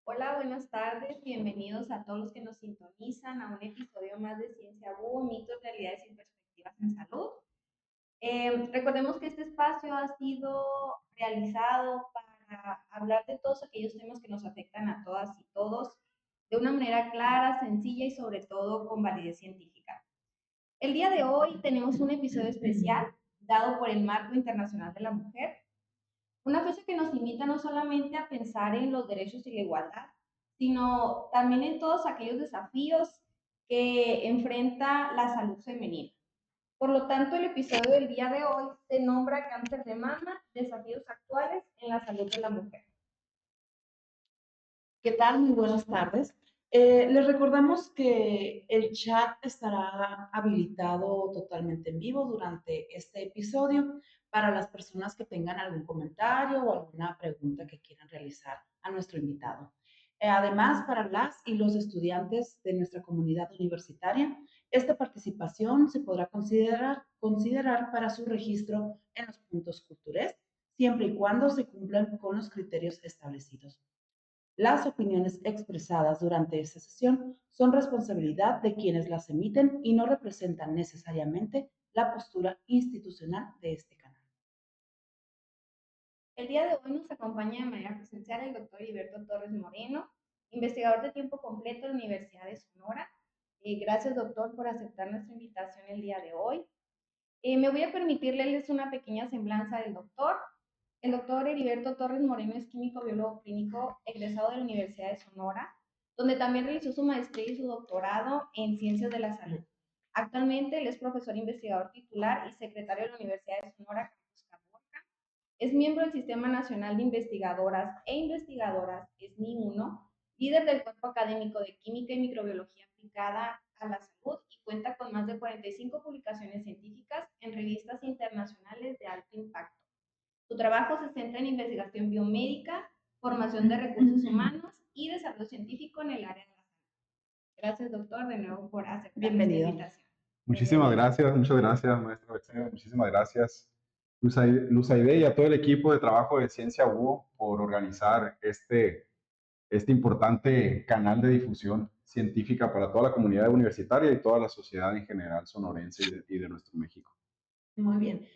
Hola, buenas tardes. Bienvenidos a todos los que nos sintonizan a un episodio más de Ciencia Búho, mitos, realidades y perspectivas en salud. Recordemos que este espacio ha sido realizado para hablar de todos aquellos temas que nos afectan a todas y todos de una manera clara, sencilla y sobre todo con validez científica. El día de hoy tenemos un episodio especial dado por el Marco Internacional de la Mujer, una fecha que nos invita no solamente a pensar en los derechos y la igualdad, sino también en todos aquellos desafíos que enfrenta la salud femenina. Por lo tanto, el episodio del día de hoy se nombra Cáncer de mama, desafíos actuales en la salud de la mujer. ¿Qué tal? Muy buenas tardes. Les recordamos que el chat estará habilitado totalmente en vivo durante este episodio para las personas que tengan algún comentario o alguna pregunta que quieran realizar a nuestro invitado. Además, para las y los estudiantes de nuestra comunidad universitaria, esta participación se podrá considerar para su registro en los puntos culturales, siempre y cuando se cumplan con los criterios establecidos. Las opiniones expresadas durante esta sesión son responsabilidad de quienes las emiten y no representan necesariamente la postura institucional de este canal. El día de hoy nos acompaña de manera presencial el doctor Heriberto Torres Moreno, investigador de tiempo completo de la Universidad de Sonora. Gracias, doctor, por aceptar nuestra invitación el día de hoy. Me voy a permitir leerles una pequeña semblanza del doctor. El doctor Heriberto Torres Moreno es químico biólogo clínico egresado de la Universidad de Sonora, donde también realizó su maestría y su doctorado en Ciencias de la Salud. Actualmente él es profesor investigador titular y secretario de la Universidad de Sonora, Campus Caborca. Es miembro del Sistema Nacional de Investigadoras e Investigadoras, SNI-1, líder del cuerpo académico de Química y Microbiología aplicada a la salud y cuenta con más de 45 publicaciones científicas en revistas internacionales de alto impacto. Su trabajo se centra en investigación biomédica, formación de recursos humanos y desarrollo científico en el área de la salud. Gracias, doctor, de nuevo por aceptar esta Bienvenido. invitación. Muchísimas gracias, muchas gracias, maestra Betsy, muchísimas gracias, Luzaide, y a todo el equipo de trabajo de Ciencia Búho por organizar este importante canal de difusión científica para toda la comunidad universitaria y toda la sociedad en general sonorense y de nuestro México. Muy bien.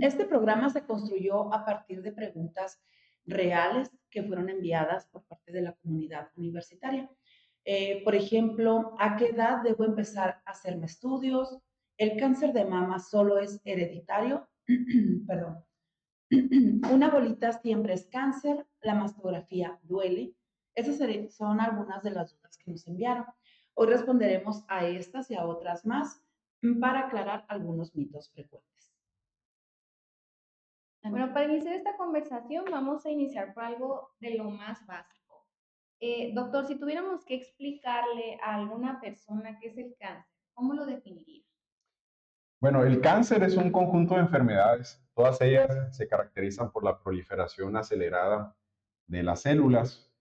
Este programa se construyó a partir de preguntas reales que fueron enviadas por parte de la comunidad universitaria. Por ejemplo, ¿a qué edad debo empezar a hacerme estudios? ¿El cáncer de mama solo es hereditario? Perdón. Una bolita siempre es cáncer, la mastografía duele. Esas son algunas de las dudas que nos enviaron. Hoy responderemos a estas y a otras más para aclarar algunos mitos frecuentes. Bueno, para iniciar esta conversación vamos a iniciar por algo de lo más básico. Doctor, si tuviéramos que explicarle a alguna persona qué es el cáncer, ¿cómo lo definiría? Bueno, el cáncer es un conjunto de enfermedades. Todas ellas se caracterizan por la proliferación acelerada de las células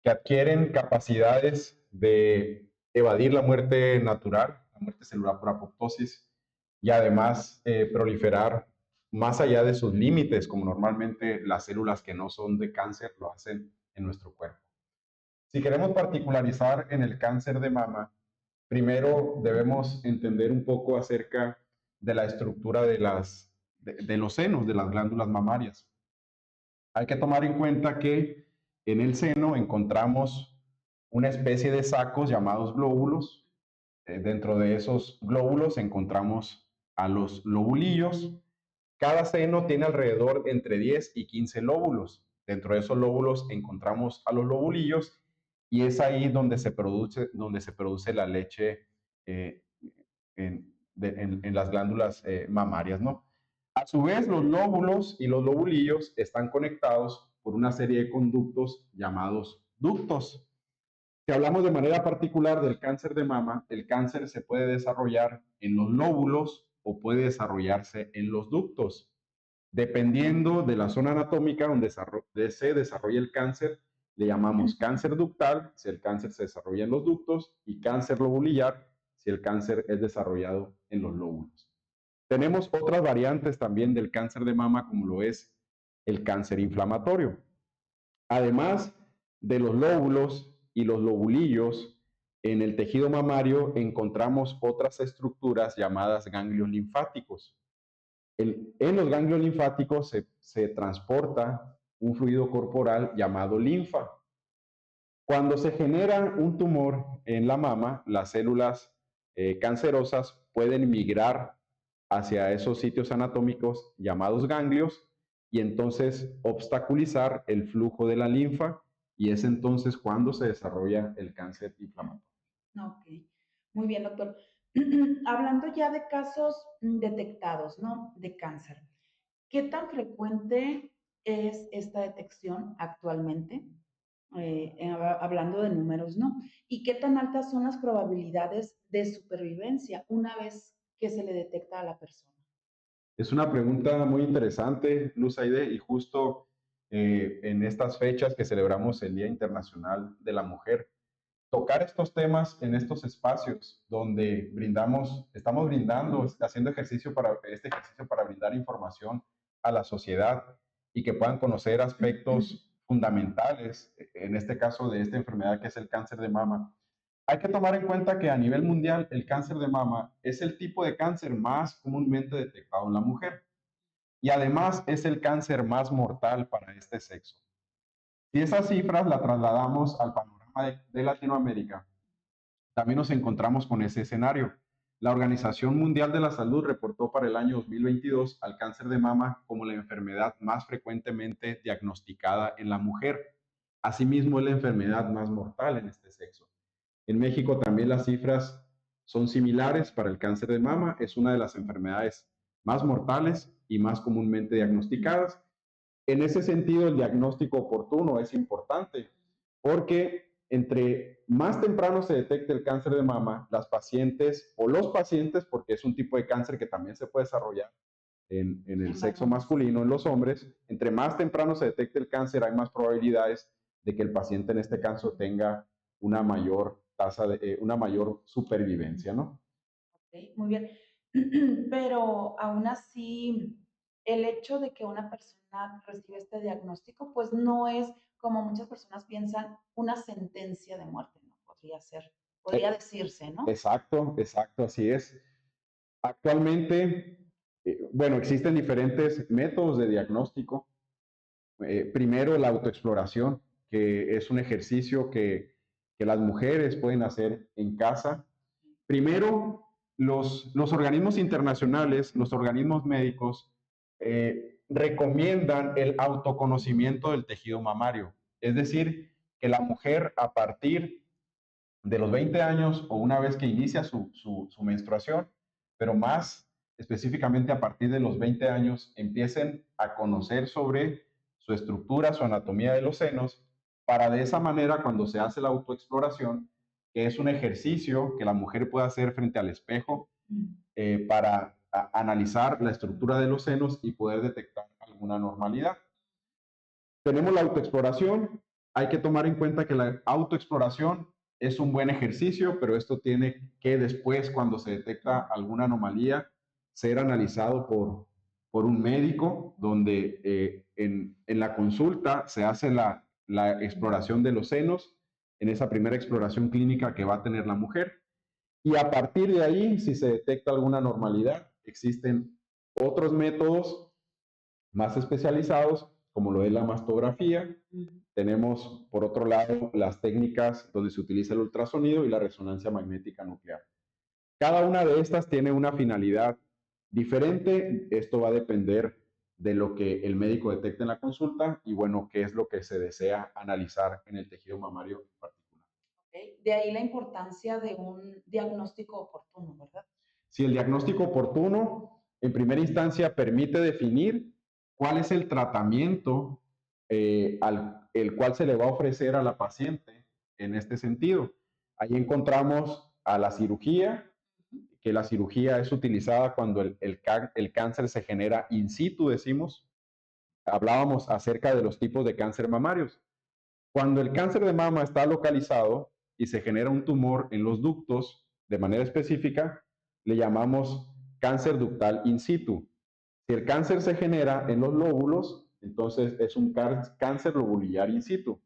que adquieren capacidades de evadir la muerte natural, la muerte celular por apoptosis, y además proliferar más allá de sus límites, como normalmente las células que no son de cáncer lo hacen en nuestro cuerpo. Si queremos particularizar en el cáncer de mama, primero debemos entender un poco acerca de la estructura de los senos, de las glándulas mamarias. Hay que tomar en cuenta que en el seno encontramos una especie de sacos llamados glóbulos. Dentro de esos glóbulos encontramos a los lobulillos. Cada seno tiene alrededor entre 10 y 15 lóbulos. Dentro de esos lóbulos encontramos a los lobulillos y es ahí donde se produce la leche en las glándulas mamarias, ¿no? A su vez, los lóbulos y los lobulillos están conectados por una serie de conductos llamados ductos. Si hablamos de manera particular del cáncer de mama, el cáncer se puede desarrollar en los lóbulos o puede desarrollarse en los ductos. Dependiendo de la zona anatómica donde se desarrolla el cáncer, le llamamos cáncer ductal si el cáncer se desarrolla en los ductos y cáncer lobulillar si el cáncer es desarrollado en los lóbulos. Tenemos otras variantes también del cáncer de mama como lo es el cáncer inflamatorio. Además, de los lóbulos y los lobulillos, en el tejido mamario encontramos otras estructuras llamadas ganglios linfáticos. En los ganglios linfáticos se transporta un fluido corporal llamado linfa. Cuando se genera un tumor en la mama, las células cancerosas pueden migrar hacia esos sitios anatómicos llamados ganglios y entonces obstaculizar el flujo de la linfa, y es entonces cuando se desarrolla el cáncer inflamatorio. Ok, muy bien, doctor. Hablando ya de casos detectados, ¿no? De cáncer, ¿qué tan frecuente es esta detección actualmente? Hablando de números, ¿no? ¿Y qué tan altas son las probabilidades de supervivencia una vez que se le detecta a la persona? Es una pregunta muy interesante, Luz Aide, y justo en estas fechas que celebramos el Día Internacional de la Mujer, tocar estos temas en estos espacios donde estamos brindando, haciendo este ejercicio para brindar información a la sociedad y que puedan conocer aspectos fundamentales, en este caso de esta enfermedad que es el cáncer de mama. Hay que tomar en cuenta que a nivel mundial el cáncer de mama es el tipo de cáncer más comúnmente detectado en la mujer y además es el cáncer más mortal para este sexo. Si esas cifras la trasladamos al panorama de Latinoamérica, también nos encontramos con ese escenario. La Organización Mundial de la Salud reportó para el año 2022 al cáncer de mama como la enfermedad más frecuentemente diagnosticada en la mujer. Asimismo, es la enfermedad más mortal en este sexo. En México también las cifras son similares para el cáncer de mama. Es una de las enfermedades más mortales y más comúnmente diagnosticadas. En ese sentido, el diagnóstico oportuno es importante porque entre más temprano se detecte el cáncer de mama, las pacientes o los pacientes, porque es un tipo de cáncer que también se puede desarrollar en el sexo masculino, en los hombres, entre más temprano se detecte el cáncer, hay más probabilidades de que el paciente en este caso tenga una mayor una mayor supervivencia, ¿no? Ok, muy bien. Pero aún así, el hecho de que una persona reciba este diagnóstico, pues no es, como muchas personas piensan, una sentencia de muerte, ¿no? Podría ser, podría decirse, ¿no? Exacto, exacto, así es. Actualmente, bueno, existen diferentes métodos de diagnóstico. Primero, la autoexploración, que es un ejercicio que las mujeres pueden hacer en casa. Primero, los organismos internacionales, los organismos médicos, recomiendan el autoconocimiento del tejido mamario. Es decir, que la mujer a partir de los 20 años o una vez que inicia su menstruación, pero más específicamente a partir de los 20 años, empiecen a conocer sobre su estructura, su anatomía de los senos, para de esa manera, cuando se hace la autoexploración, que es un ejercicio que la mujer puede hacer frente al espejo para analizar la estructura de los senos y poder detectar alguna normalidad. Tenemos la autoexploración. Hay que tomar en cuenta que la autoexploración es un buen ejercicio, pero esto tiene que después, cuando se detecta alguna anomalía, ser analizado por un médico, donde en la consulta se hace la exploración de los senos, en esa primera exploración clínica que va a tener la mujer. Y a partir de ahí, si se detecta alguna normalidad, existen otros métodos más especializados, como lo es la mastografía. Tenemos, por otro lado, las técnicas donde se utiliza el ultrasonido y la resonancia magnética nuclear. Cada una de estas tiene una finalidad diferente. Esto va a depender de lo que el médico detecte en la consulta y, bueno, qué es lo que se desea analizar en el tejido mamario en particular. Okay. De ahí la importancia de un diagnóstico oportuno, ¿verdad? Si el diagnóstico oportuno, en primera instancia, permite definir cuál es el tratamiento el cual se le va a ofrecer a la paciente en este sentido. Ahí encontramos a la cirugía, que la cirugía es utilizada cuando el cáncer se genera in situ, decimos. Hablábamos acerca de los tipos de cáncer mamarios. Cuando el cáncer de mama está localizado y se genera un tumor en los ductos de manera específica, le llamamos cáncer ductal in situ. Si el cáncer se genera en los lóbulos, entonces es un cáncer lobulillar in situ.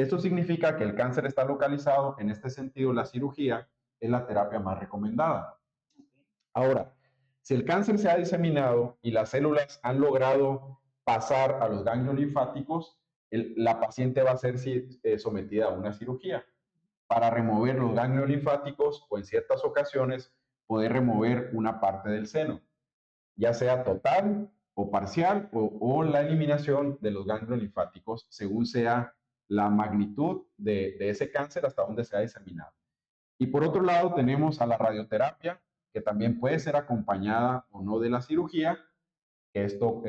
Esto significa que el cáncer está localizado. En este sentido, la cirugía es la terapia más recomendada. Ahora, si el cáncer se ha diseminado y las células han logrado pasar a los ganglios linfáticos, la paciente va a ser sometida a una cirugía para remover los ganglios linfáticos o en ciertas ocasiones poder remover una parte del seno, ya sea total o parcial o la eliminación de los ganglios linfáticos según sea la magnitud de ese cáncer hasta donde se ha diseminado. Y por otro lado tenemos a la radioterapia, que también puede ser acompañada o no de la cirugía, que esto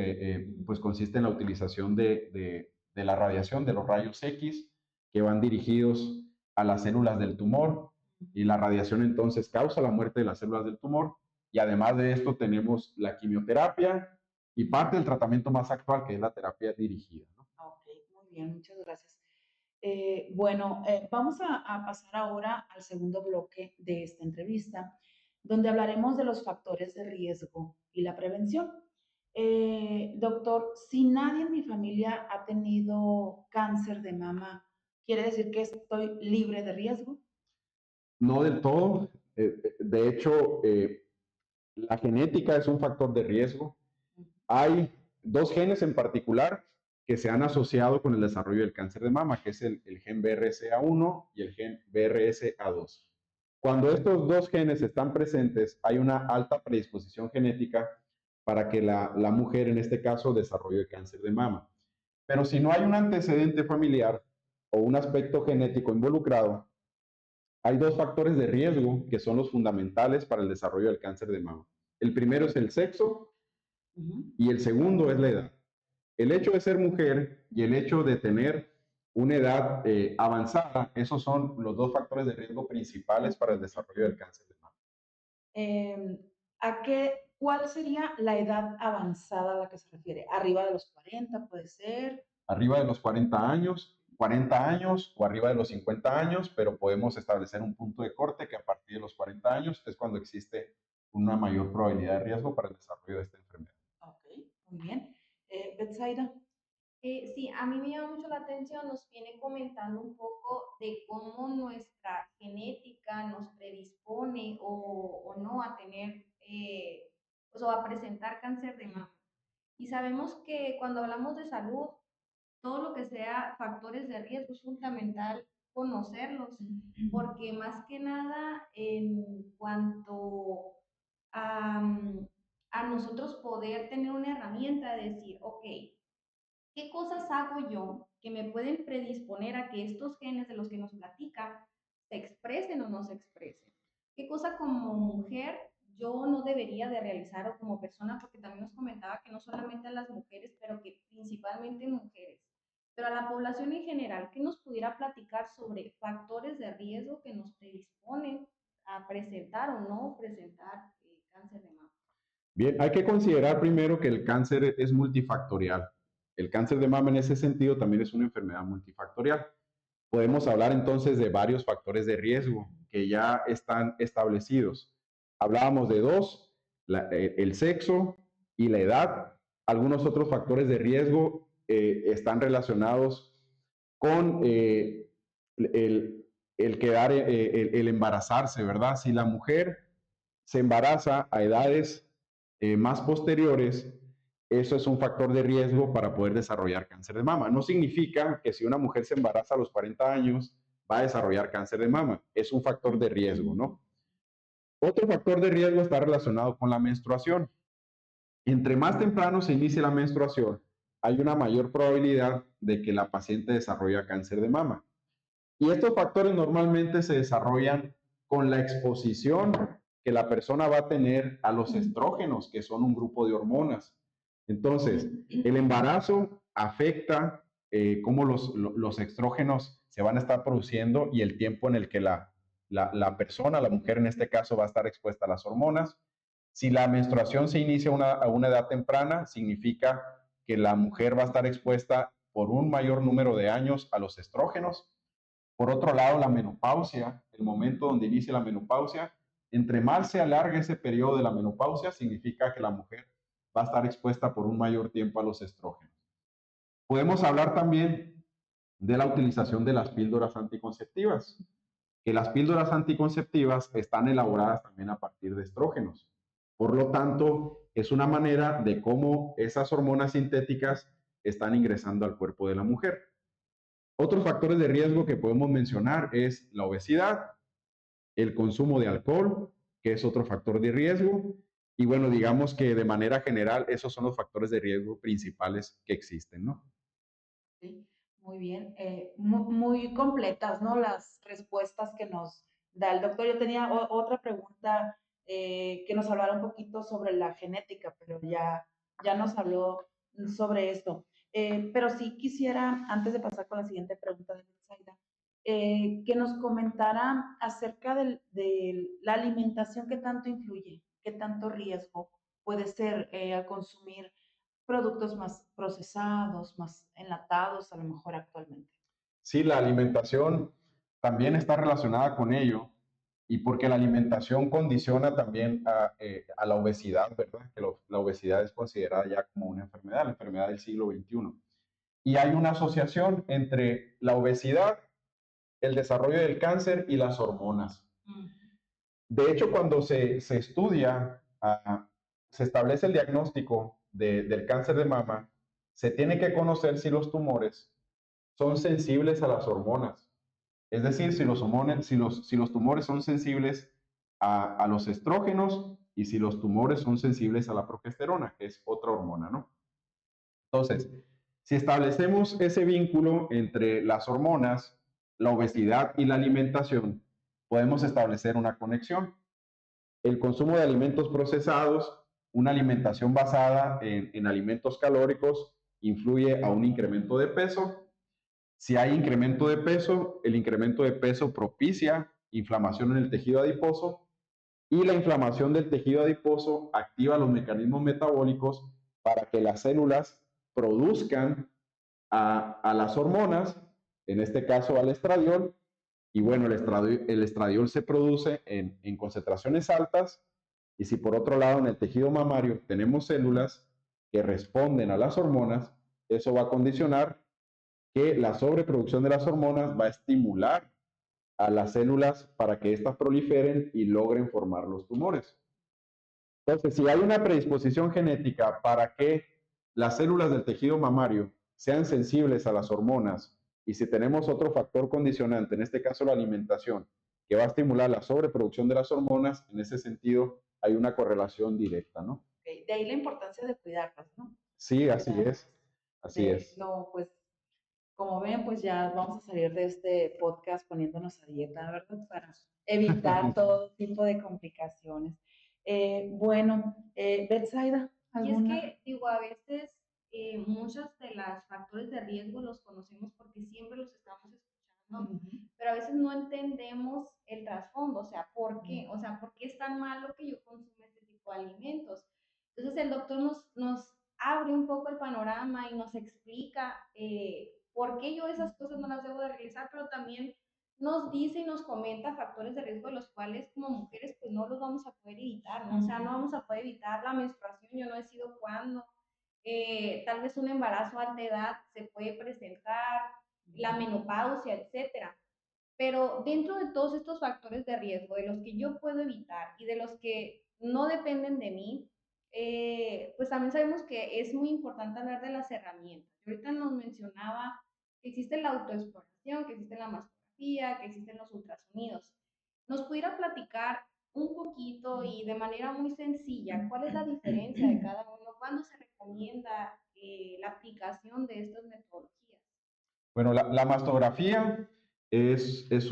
pues consiste en la utilización de la radiación, de los rayos X, que van dirigidos a las células del tumor, y la radiación entonces causa la muerte de las células del tumor, y además de esto tenemos la quimioterapia y parte del tratamiento más actual, que es la terapia dirigida, ¿no? Ok, muy bien, muchas gracias. Vamos a pasar ahora al segundo bloque de esta entrevista, donde hablaremos de los factores de riesgo y la prevención. Doctor, si nadie en mi familia ha tenido cáncer de mama, ¿quiere decir que estoy libre de riesgo? No del todo. De hecho, la genética es un factor de riesgo. Hay dos genes en particular que se han asociado con el desarrollo del cáncer de mama, que es el gen BRCA1 y el gen BRCA2. Cuando estos dos genes están presentes, hay una alta predisposición genética para que la mujer, en este caso, desarrolle cáncer de mama. Pero si no hay un antecedente familiar o un aspecto genético involucrado, hay dos factores de riesgo que son los fundamentales para el desarrollo del cáncer de mama. El primero es el sexo y el segundo es la edad. El hecho de ser mujer y el hecho de tener una edad avanzada, esos son los dos factores de riesgo principales para el desarrollo del cáncer de mama. ¿Cuál sería la edad avanzada a la que se refiere? ¿Arriba de los 40 puede ser? Arriba de los 40 años o arriba de los 50 años, pero podemos establecer un punto de corte que a partir de los 40 años es cuando existe una mayor probabilidad de riesgo para el desarrollo de esta enfermedad. Ok, muy bien. Betsaida. Sí, a mí me llama mucho la atención, nos viene comentando un poco de cómo nuestra genética nos predispone o no a tener, o a presentar cáncer de mama. Y sabemos que cuando hablamos de salud, todo lo que sea factores de riesgo es fundamental conocerlos, porque más que nada en cuanto a nosotros poder tener una herramienta de decir, ok, ¿qué cosas hago yo que me pueden predisponer a que estos genes de los que nos platica se expresen o no se expresen? ¿Qué cosa como mujer yo no debería de realizar o como persona? Porque también nos comentaba que no solamente a las mujeres, pero que principalmente mujeres, pero a la población en general, ¿qué nos pudiera platicar sobre factores de riesgo que nos predisponen a presentar o no presentar cáncer de mama? Bien, hay que considerar primero que el cáncer es multifactorial. El cáncer de mama en ese sentido también es una enfermedad multifactorial. Podemos hablar entonces de varios factores de riesgo que ya están establecidos. Hablábamos de dos, el sexo y la edad. Algunos otros factores de riesgo están relacionados con el embarazarse, ¿verdad? Si la mujer se embaraza a edades más posteriores, eso es un factor de riesgo para poder desarrollar cáncer de mama. No significa que si una mujer se embaraza a los 40 años va a desarrollar cáncer de mama. Es un factor de riesgo, ¿no? Otro factor de riesgo está relacionado con la menstruación. Entre más temprano se inicie la menstruación, hay una mayor probabilidad de que la paciente desarrolle cáncer de mama. Y estos factores normalmente se desarrollan con la exposición que la persona va a tener a los estrógenos, que son un grupo de hormonas. Entonces, el embarazo afecta cómo los estrógenos se van a estar produciendo y el tiempo en el que la persona, la mujer en este caso, va a estar expuesta a las hormonas. Si la menstruación se inicia a una edad temprana, significa que la mujer va a estar expuesta por un mayor número de años a los estrógenos. Por otro lado, la menopausia, el momento donde inicia la menopausia, entre más se alargue ese periodo de la menopausia, significa que la mujer va a estar expuesta por un mayor tiempo a los estrógenos. Podemos hablar también de la utilización de las píldoras anticonceptivas, que las píldoras anticonceptivas están elaboradas también a partir de estrógenos. Por lo tanto, es una manera de cómo esas hormonas sintéticas están ingresando al cuerpo de la mujer. Otros factores de riesgo que podemos mencionar es la obesidad, el consumo de alcohol, que es otro factor de riesgo, y bueno, digamos que de manera general esos son los factores de riesgo principales que existen, ¿no? Sí, muy bien, muy completas, ¿no? Las respuestas que nos da el doctor. Yo tenía otra pregunta que nos hablara un poquito sobre la genética, pero ya nos habló sobre esto. Pero sí quisiera, antes de pasar con la siguiente pregunta de Betsaida, que nos comentara acerca de la alimentación, qué tanto influye, qué tanto riesgo puede ser al consumir productos más procesados, más enlatados, a lo mejor actualmente. Sí, la alimentación también está relacionada con ello y porque la alimentación condiciona también a la obesidad, ¿verdad? Que la obesidad es considerada ya como una enfermedad, la enfermedad del siglo XXI. Y hay una asociación entre la obesidad, el desarrollo del cáncer y las hormonas. De hecho, cuando se estudia, se establece el diagnóstico del cáncer de mama, se tiene que conocer si los tumores son sensibles a las hormonas. Es decir, si los tumores son sensibles a los estrógenos y si los tumores son sensibles a la progesterona, que es otra hormona, ¿no? Entonces, si establecemos ese vínculo entre las hormonas, la obesidad y la alimentación, podemos establecer una conexión. El consumo de alimentos procesados, una alimentación basada en alimentos calóricos, influye a un incremento de peso. Si hay incremento de peso, el incremento de peso propicia inflamación en el tejido adiposo y la inflamación del tejido adiposo activa los mecanismos metabólicos para que las células produzcan a las hormonas, en este caso al estradiol, y bueno, el estradiol se produce en concentraciones altas, y si por otro lado en el tejido mamario tenemos células que responden a las hormonas, eso va a condicionar que la sobreproducción de las hormonas va a estimular a las células para que éstas proliferen y logren formar los tumores. Entonces, si hay una predisposición genética para que las células del tejido mamario sean sensibles a las hormonas y si tenemos otro factor condicionante, en este caso la alimentación, que va a estimular la sobreproducción de las hormonas, en ese sentido hay una correlación directa, ¿no? Okay. De ahí la importancia de cuidarlas, ¿no? Sí, así es. Así es. No, pues como ven, pues ya vamos a salir de este podcast poniéndonos a dieta, ¿verdad? Para evitar todo tipo de complicaciones. Bueno, Betsaida, Y es ¿alguna? que, digo, a veces muchos de los factores de riesgo los conocemos porque siempre los estamos escuchando, pero a veces no entendemos el trasfondo, o sea, ¿por qué? O sea, ¿por qué es tan malo que yo consuma este tipo de alimentos? Entonces el doctor nos abre un poco el panorama y nos explica por qué yo esas cosas no las debo de realizar, pero también nos dice y nos comenta factores de riesgo de los cuales como mujeres pues no los vamos a poder evitar, ¿no? O sea, no vamos a poder evitar la menstruación, yo no decido cuándo, tal vez un embarazo a alta edad se puede presentar, la menopausia, etcétera. Pero dentro de todos estos factores de riesgo, de los que yo puedo evitar y de los que no dependen de mí, pues también sabemos que es muy importante hablar de las herramientas. Ahorita nos mencionaba que existe la autoexploración, que existe la mastografía, que existen los ultrasonidos. ¿Nos pudiera platicar un poquito y de manera muy sencilla cuál es la diferencia de cada uno? ¿Cuándo se recomienda la aplicación de estas metodologías? Bueno, la mastografía es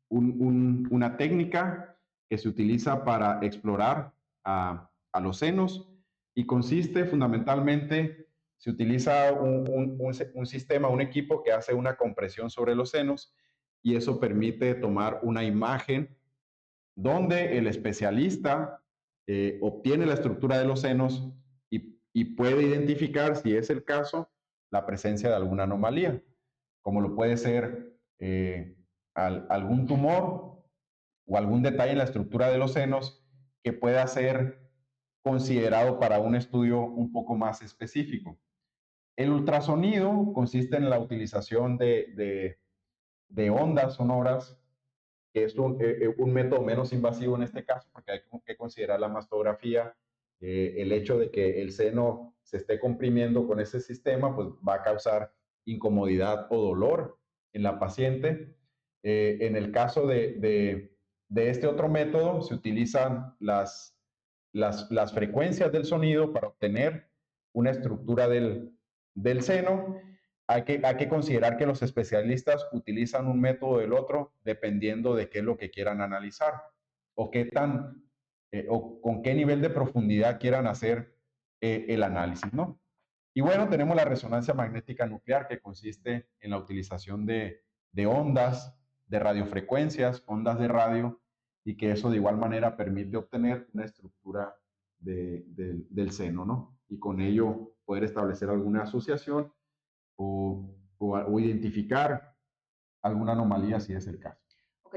una técnica que se utiliza para explorar a los senos y consiste fundamentalmente, se utiliza un sistema, un equipo que hace una compresión sobre los senos y eso permite tomar una imagen donde el especialista obtiene la estructura de los senos y puede identificar, si es el caso, la presencia de alguna anomalía, como lo puede ser algún tumor o algún detalle en la estructura de los senos que pueda ser considerado para un estudio un poco más específico. El ultrasonido consiste en la utilización de ondas sonoras, que es un método menos invasivo en este caso, porque hay que considerar la mastografía, el hecho de que el seno se esté comprimiendo con ese sistema, pues va a causar incomodidad o dolor en la paciente. En el caso de este otro método, se utilizan las frecuencias del sonido para obtener una estructura del seno. Hay que considerar que los especialistas utilizan un método del otro dependiendo de qué es lo que quieran analizar o o con qué nivel de profundidad quieran hacer el análisis, ¿no? Y bueno, tenemos la resonancia magnética nuclear, que consiste en la utilización de ondas, de radiofrecuencias, ondas de radio, y que eso de igual manera permite obtener una estructura del seno, ¿no? Y con ello poder establecer alguna asociación o identificar alguna anomalía si es el caso. Ok,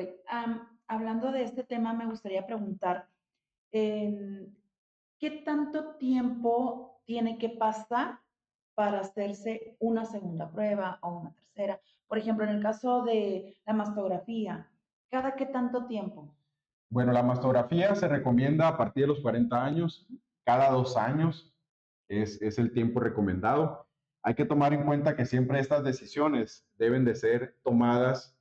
hablando de este tema, me gustaría preguntar, em, ¿qué tanto tiempo tiene que pasar para hacerse una segunda prueba o una tercera? Por ejemplo, en el caso de la mastografía, ¿cada qué tanto tiempo? Bueno, la mastografía se recomienda a partir de los 40 años, cada 2 años es el tiempo recomendado. Hay que tomar en cuenta que siempre estas decisiones deben de ser tomadas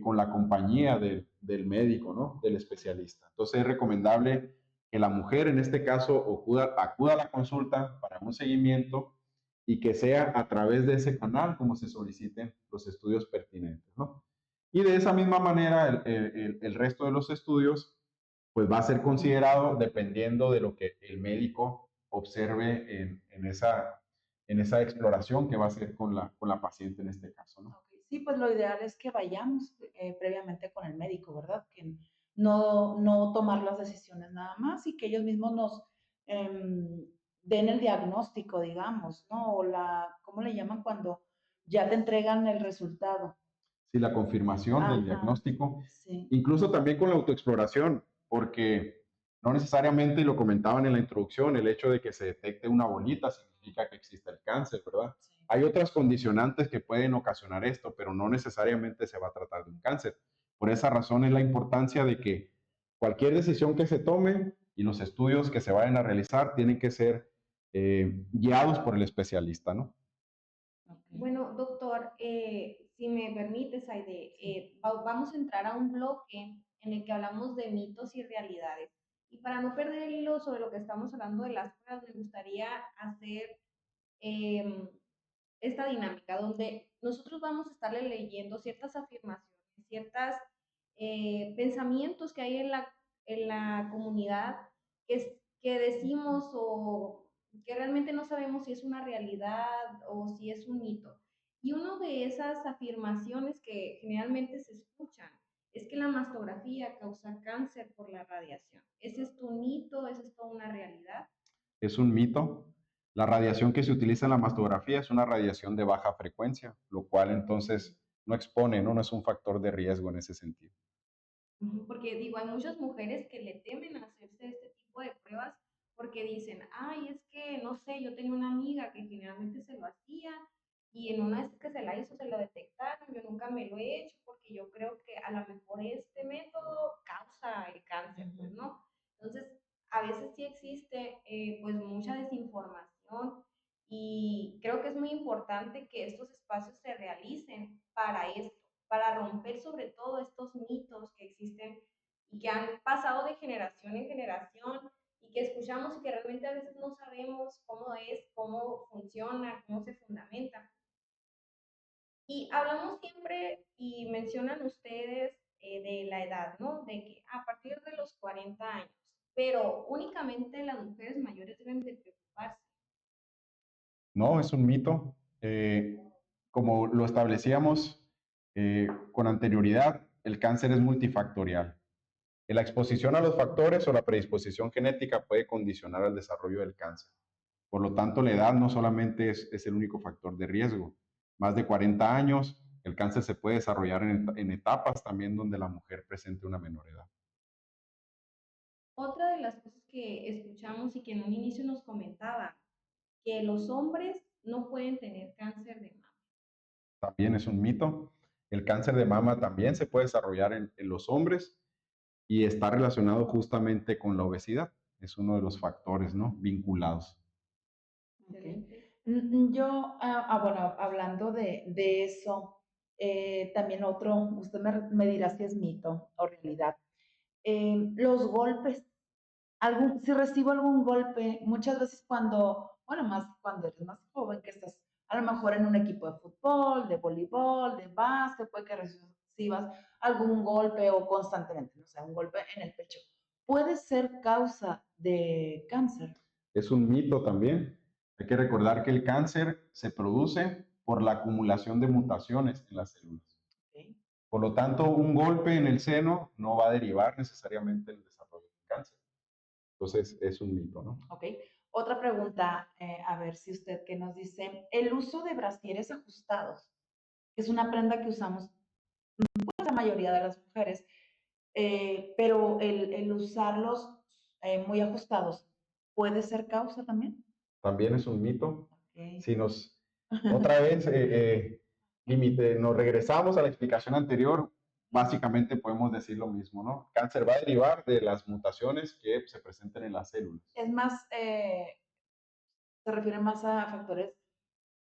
con la compañía del médico, ¿no? Del especialista. Entonces es recomendable que la mujer en este caso acuda a la consulta para un seguimiento y que sea a través de ese canal como se soliciten los estudios pertinentes, ¿no? Y de esa misma manera, el resto de los estudios, pues va a ser considerado dependiendo de lo que el médico observe en esa exploración que va a hacer con la paciente en este caso, ¿no? Ok, sí, pues lo ideal es que vayamos previamente con el médico, ¿verdad? Que no tomar las decisiones nada más y que ellos mismos nos den el diagnóstico, digamos, ¿no? O ¿cómo le llaman cuando ya te entregan el resultado? Sí, la confirmación del Ajá, diagnóstico, sí, incluso también con la autoexploración, porque no necesariamente, y lo comentaban en la introducción, el hecho de que se detecte una bolita significa que existe el cáncer, ¿verdad? sí. Hay otras condicionantes que pueden ocasionar esto, pero no necesariamente se va a tratar de un cáncer. Por esa razón es la importancia de que cualquier decisión que se tome y los estudios que se vayan a realizar tienen que ser guiados por el especialista, ¿no? Ok, Bueno, doctor, si me permites, Aide, vamos a entrar a un bloque en el que hablamos de mitos y realidades. Y para no perder el hilo sobre lo que estamos hablando de las pruebas, me gustaría hacer em, esta dinámica donde nosotros vamos a estarle leyendo ciertas afirmaciones, ciertos pensamientos que hay en la comunidad que decimos o que realmente no sabemos si es una realidad o si es un mito. Y una de esas afirmaciones que generalmente se escuchan es que la mastografía causa cáncer por la radiación. ¿Ese es tu mito? ¿Esa es toda una realidad? Es un mito. La radiación que se utiliza en la mastografía es una radiación de baja frecuencia, lo cual entonces no expone, ¿no? No es un factor de riesgo en ese sentido. Ujú, porque digo, hay muchas mujeres que le temen a hacerse este tipo de pruebas porque dicen, ay, es que no sé, yo tenía una amiga que generalmente se lo hacía y en una vez que se la hizo se lo detectaron, yo nunca me lo he hecho porque yo creo que a lo mejor este método causa el cáncer, pues ujú. no. Entonces, a veces sí existe pues mucha desinformación y creo que es muy importante que estos espacios se realicen para esto, para romper sobre todo estos mitos que existen y que han pasado de generación en generación y que escuchamos y que realmente a veces no sabemos cómo es, cómo funciona, cómo se fundamenta. Y hablamos siempre y mencionan ustedes de la edad, ¿no? De que a partir de los 40 años, pero únicamente las mujeres mayores deben de preocuparse. No, es un mito. Como lo establecíamos con anterioridad, el cáncer es multifactorial. La exposición a los factores o la predisposición genética puede condicionar el desarrollo del cáncer. Por lo tanto, la edad no solamente es el único factor de riesgo. Más de 40 años, el cáncer se puede desarrollar en etapas también donde la mujer presente una menor edad. Otra de las cosas que escuchamos y que en un inicio nos comentaba, que los hombres no pueden tener cáncer de mama. También es un mito. El cáncer de mama también se puede desarrollar en los hombres y está relacionado justamente con la obesidad. Es uno de los factores, ¿no? Vinculados. Excelente. Yo, bueno, hablando de eso, también otro, usted me dirá si es mito o realidad. Los golpes, si recibo algún golpe, muchas veces bueno, más cuando eres más joven, que estás a lo mejor en un equipo de fútbol, de voleibol, de básquet, puede que recibas algún golpe o constantemente, no sé, un golpe en el pecho. ¿Puede ser causa de cáncer? Es un mito también. Hay que recordar que el cáncer se produce por la acumulación de mutaciones en las células. ¿Okay? Por lo tanto, un golpe en el seno no va a derivar necesariamente en el desarrollo del cáncer. Entonces, es un mito, ¿no? Ok. Otra pregunta, a ver si usted qué nos dice. El uso de brasieres ajustados, que es una prenda que usamos pues, la mayoría de las mujeres, pero el usarlos muy ajustados, ¿puede ser causa también? También es un mito. Ok. Si otra vez, nos regresamos a la explicación anterior, básicamente podemos decir lo mismo, ¿no? Cáncer va a derivar de las mutaciones que se presenten en las células. Es más, se refiere más a factores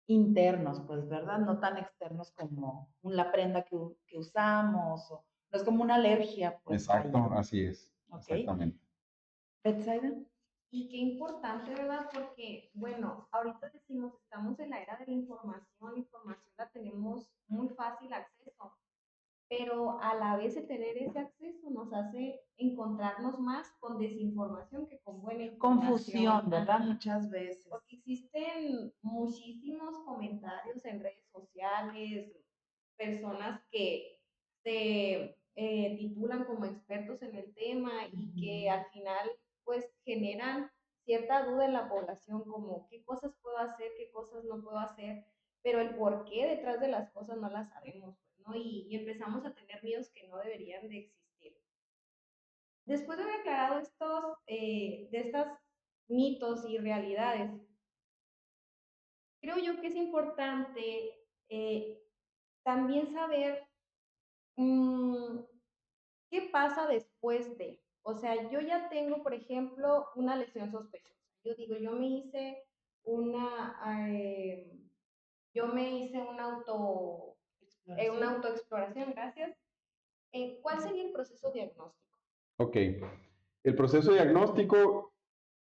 internos, pues, ¿verdad? No tan externos como la prenda que usamos, o no es como una alergia, pues. Exacto, Ahí. así es, Ok. exactamente. Betsaida. Y qué importante, ¿verdad? Porque, bueno, ahorita decimos, estamos en la era de la información la tenemos muy fácil acceso, pero a la vez el tener ese acceso nos hace encontrarnos más con desinformación que con buena información. Confusión, ¿verdad? Ajá. Muchas veces. Porque existen muchísimos comentarios en redes sociales, personas que se titulan como expertos en el tema y que al final pues generan cierta duda en la población como qué cosas puedo hacer, qué cosas no puedo hacer, pero el por qué detrás de las cosas no las sabemos, pues, ¿no? Y empezamos a tener miedos que no deberían de existir. Después de haber aclarado de estas mitos y realidades, creo yo que es importante también saber mm, qué pasa después de. O sea, yo ya tengo, por ejemplo, una lesión sospechosa. Yo digo, una, yo me hice una autoexploración, gracias. ¿Cuál sería el proceso diagnóstico? Ok. El proceso diagnóstico,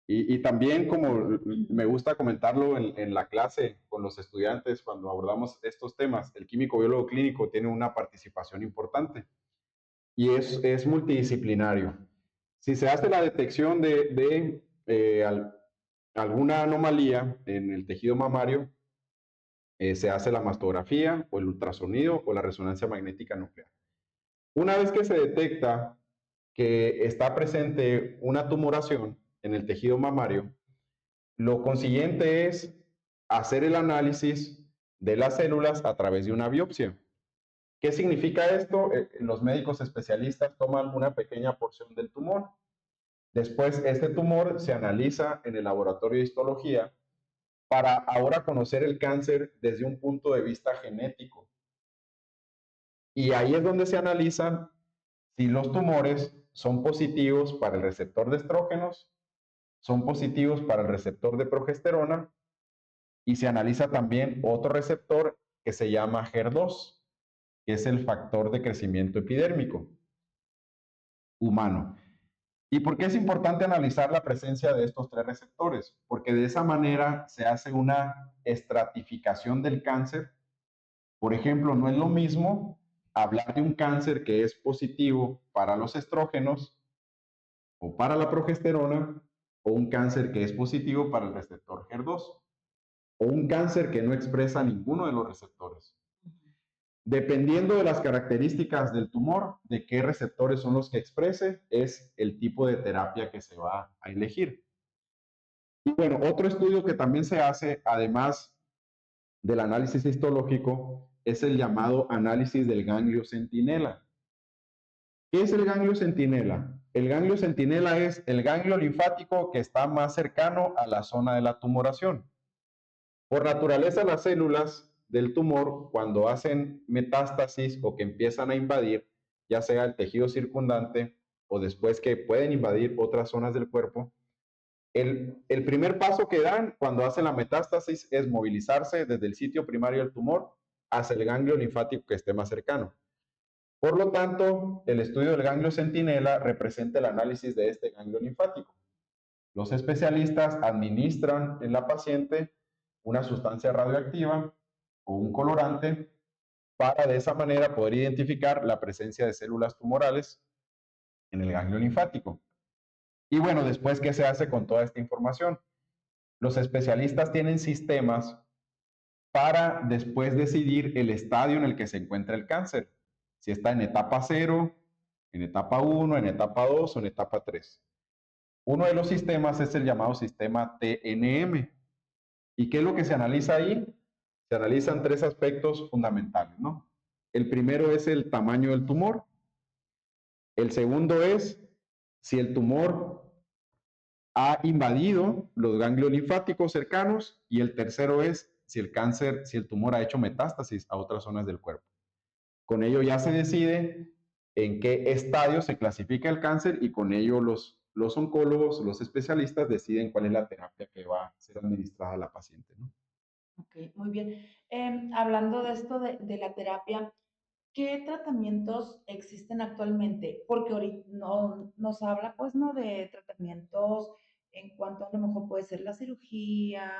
y también como me gusta comentarlo en la clase con los estudiantes cuando abordamos estos temas, el químico biólogo clínico tiene una participación importante y es multidisciplinario. Si se hace la detección de alguna anomalía en el tejido mamario, se hace la mastografía o el ultrasonido o la resonancia magnética nuclear. Una vez que se detecta que está presente una tumoración en el tejido mamario, lo consiguiente es hacer el análisis de las células a través de una biopsia. ¿Qué significa esto? Los médicos especialistas toman una pequeña porción del tumor. Después, este tumor se analiza en el laboratorio de histología para ahora conocer el cáncer desde un punto de vista genético. Y ahí es donde se analizan si los tumores son positivos para el receptor de estrógenos, son positivos para el receptor de progesterona, y se analiza también otro receptor que se llama HER2, que es el factor de crecimiento epidérmico humano. ¿Y por qué es importante analizar la presencia de estos tres receptores? Porque de esa manera se hace una estratificación del cáncer. Por ejemplo, no es lo mismo hablar de un cáncer que es positivo para los estrógenos o para la progesterona, o un cáncer que es positivo para el receptor HER2, o un cáncer que no expresa ninguno de los receptores. Dependiendo de las características del tumor, de qué receptores son los que exprese, es el tipo de terapia que se va a elegir. Y bueno, otro estudio que también se hace, además del análisis histológico, es el llamado análisis del ganglio centinela. ¿Qué es el ganglio centinela? El ganglio centinela es el ganglio linfático que está más cercano a la zona de la tumoración. Por naturaleza, las células del tumor, cuando hacen metástasis o que empiezan a invadir, ya sea el tejido circundante o después que pueden invadir otras zonas del cuerpo, el primer paso que dan cuando hacen la metástasis es movilizarse desde el sitio primario del tumor hacia el ganglio linfático que esté más cercano. Por lo tanto, el estudio del ganglio centinela representa el análisis de este ganglio linfático. Los especialistas administran en la paciente una sustancia radioactiva o un colorante para de esa manera poder identificar la presencia de células tumorales en el ganglio linfático. Y bueno, después, ¿qué se hace con toda esta información? Los especialistas tienen sistemas para después decidir el estadio en el que se encuentra el cáncer. Si está en etapa 0, en etapa 1, en etapa 2 o en etapa 3. Uno de los sistemas es el llamado sistema TNM. ¿Y qué es lo que se analiza ahí? Se analizan 3 aspectos fundamentales, ¿no? El primero es el tamaño del tumor. El segundo es si el tumor ha invadido los ganglios linfáticos cercanos. Y el tercero es si el tumor ha hecho metástasis a otras zonas del cuerpo. Con ello ya se decide en qué estadio se clasifica el cáncer y con ello los oncólogos, los especialistas deciden cuál es la terapia que va a ser administrada a la paciente, ¿no? Ok, muy bien. Hablando de esto de la terapia, ¿qué tratamientos existen actualmente? Porque ahorita no, nos habla, pues, ¿no? De tratamientos en cuanto a lo mejor puede ser la cirugía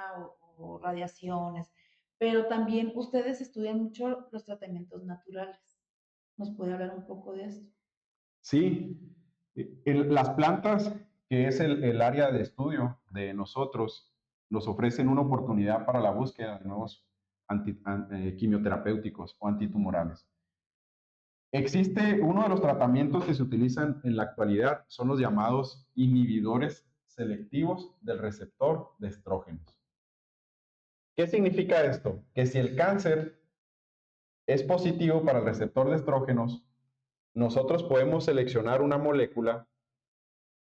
o radiaciones, pero también ustedes estudian mucho los tratamientos naturales. ¿Nos puede hablar un poco de esto? Sí, las plantas, que es el área de estudio de nosotros, nos ofrecen una oportunidad para la búsqueda de nuevos quimioterapéuticos o antitumorales. Existe uno de los tratamientos que se utilizan en la actualidad, son los llamados inhibidores selectivos del receptor de estrógenos. ¿Qué significa esto? Que si el cáncer es positivo para el receptor de estrógenos, nosotros podemos seleccionar una molécula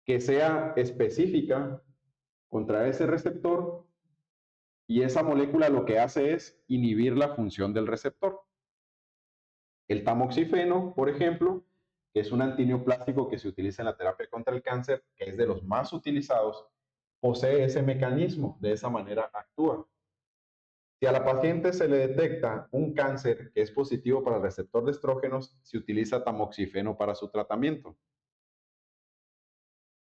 que sea específica contra ese receptor y esa molécula lo que hace es inhibir la función del receptor. El tamoxifeno, por ejemplo, que es un antineoplásico que se utiliza en la terapia contra el cáncer, que es de los más utilizados, posee ese mecanismo, de esa manera actúa. Si a la paciente se le detecta un cáncer que es positivo para el receptor de estrógenos, se utiliza tamoxifeno para su tratamiento.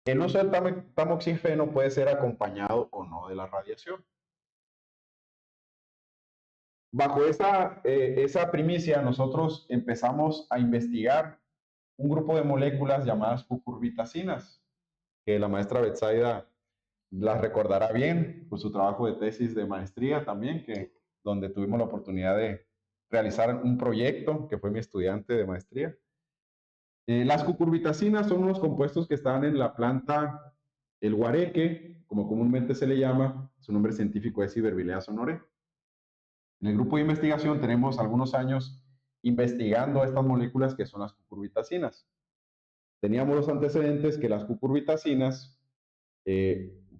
El uso del tamoxifeno puede ser acompañado o no de la radiación. Bajo esa primicia, nosotros empezamos a investigar un grupo de moléculas llamadas cucurbitacinas, que la maestra Betsaida las recordará bien por su trabajo de tesis de maestría también, donde tuvimos la oportunidad de realizar un proyecto, que fue mi estudiante de maestría. Las cucurbitacinas son unos compuestos que están en la planta el guareque, como comúnmente se le llama, su nombre científico es Ibervillea sonore. En el grupo de investigación tenemos algunos años investigando estas moléculas que son las cucurbitacinas. Teníamos los antecedentes que las cucurbitacinas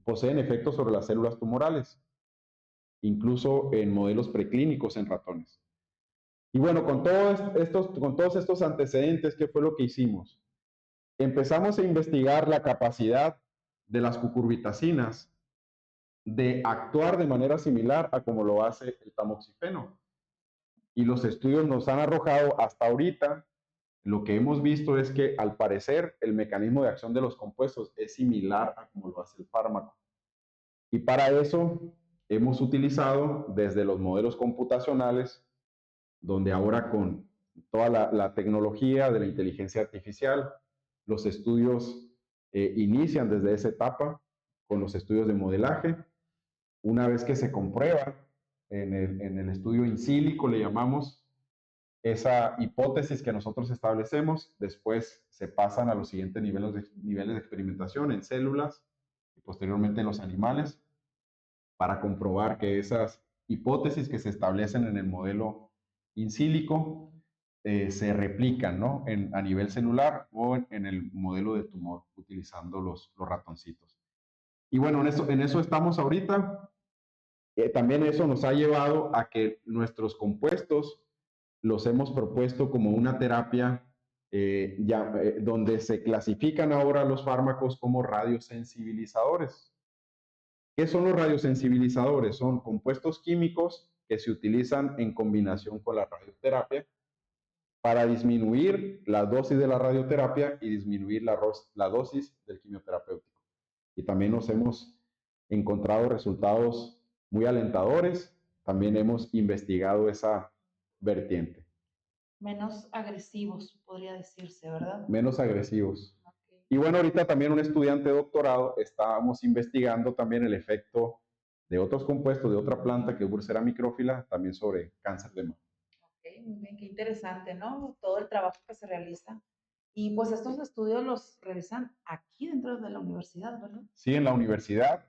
poseen efectos sobre las células tumorales, incluso en modelos preclínicos en ratones. Y bueno, con todos estos antecedentes, ¿qué fue lo que hicimos? Empezamos a investigar la capacidad de las cucurbitacinas de actuar de manera similar a como lo hace el tamoxifeno. Y los estudios nos han arrojado hasta ahorita, lo que hemos visto es que al parecer el mecanismo de acción de los compuestos es similar a como lo hace el fármaco. Y para eso hemos utilizado desde los modelos computacionales, donde ahora con toda la tecnología de la inteligencia artificial, los estudios inician desde esa etapa con los estudios de modelaje. Una vez que se comprueba en el estudio in silico, le llamamos, esa hipótesis que nosotros establecemos, después se pasan a los siguientes niveles de experimentación en células y posteriormente en los animales para comprobar que esas hipótesis que se establecen en el modelo in silico se replican, ¿no? A nivel celular o en el modelo de tumor utilizando los ratoncitos. Y bueno, en eso estamos ahorita. que también eso nos ha llevado a que nuestros compuestos los hemos propuesto como una terapia donde se clasifican ahora los fármacos como radiosensibilizadores. ¿Qué son los radiosensibilizadores? Son compuestos químicos que se utilizan en combinación con la radioterapia para disminuir la dosis de la radioterapia y disminuir la dosis del quimioterapéutico. Y también nos hemos encontrado resultados muy alentadores. También hemos investigado esa vertiente. Menos agresivos, podría decirse, ¿verdad? Menos agresivos. Okay. Y bueno, ahorita también un estudiante de doctorado estábamos investigando también el efecto de otros compuestos de otra planta que es Bursera micrófila, también sobre cáncer de mama. Ok, muy bien, qué interesante, ¿no? Todo el trabajo que se realiza. Y pues estos estudios los realizan aquí dentro de la universidad, ¿verdad? Sí, en la universidad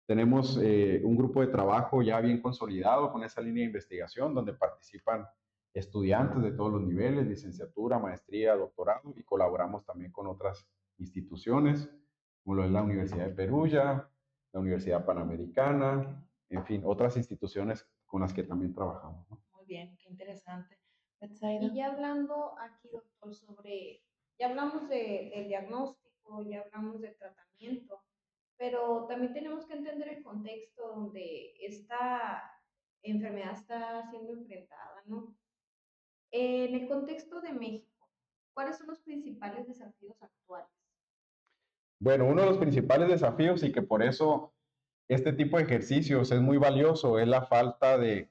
tenemos un grupo de trabajo ya bien consolidado con esa línea de investigación donde participan estudiantes de todos los niveles, licenciatura, maestría, doctorado, y colaboramos también con otras instituciones, como lo es la Universidad de Perugia, la Universidad Panamericana, en fin, otras instituciones con las que también trabajamos, ¿no? Muy bien, qué interesante. Y ya hablando aquí, doctor, ya hablamos del diagnóstico, ya hablamos del tratamiento, pero también tenemos que entender el contexto donde esta enfermedad está siendo enfrentada, ¿no? En el contexto de México, ¿cuáles son los principales desafíos actuales? Bueno, uno de los principales desafíos y que por eso este tipo de ejercicios es muy valioso es la falta de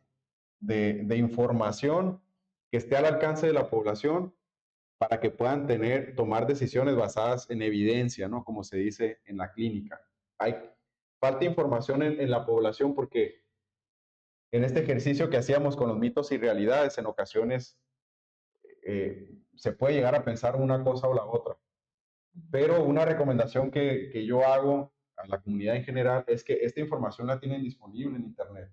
información que esté al alcance de la población para que puedan tomar decisiones basadas en evidencia, ¿no? Como se dice en la clínica. Hay falta información en la población porque en este ejercicio que hacíamos con los mitos y realidades, en ocasiones se puede llegar a pensar una cosa o la otra. Pero una recomendación que yo hago a la comunidad en general es que esta información la tienen disponible en Internet.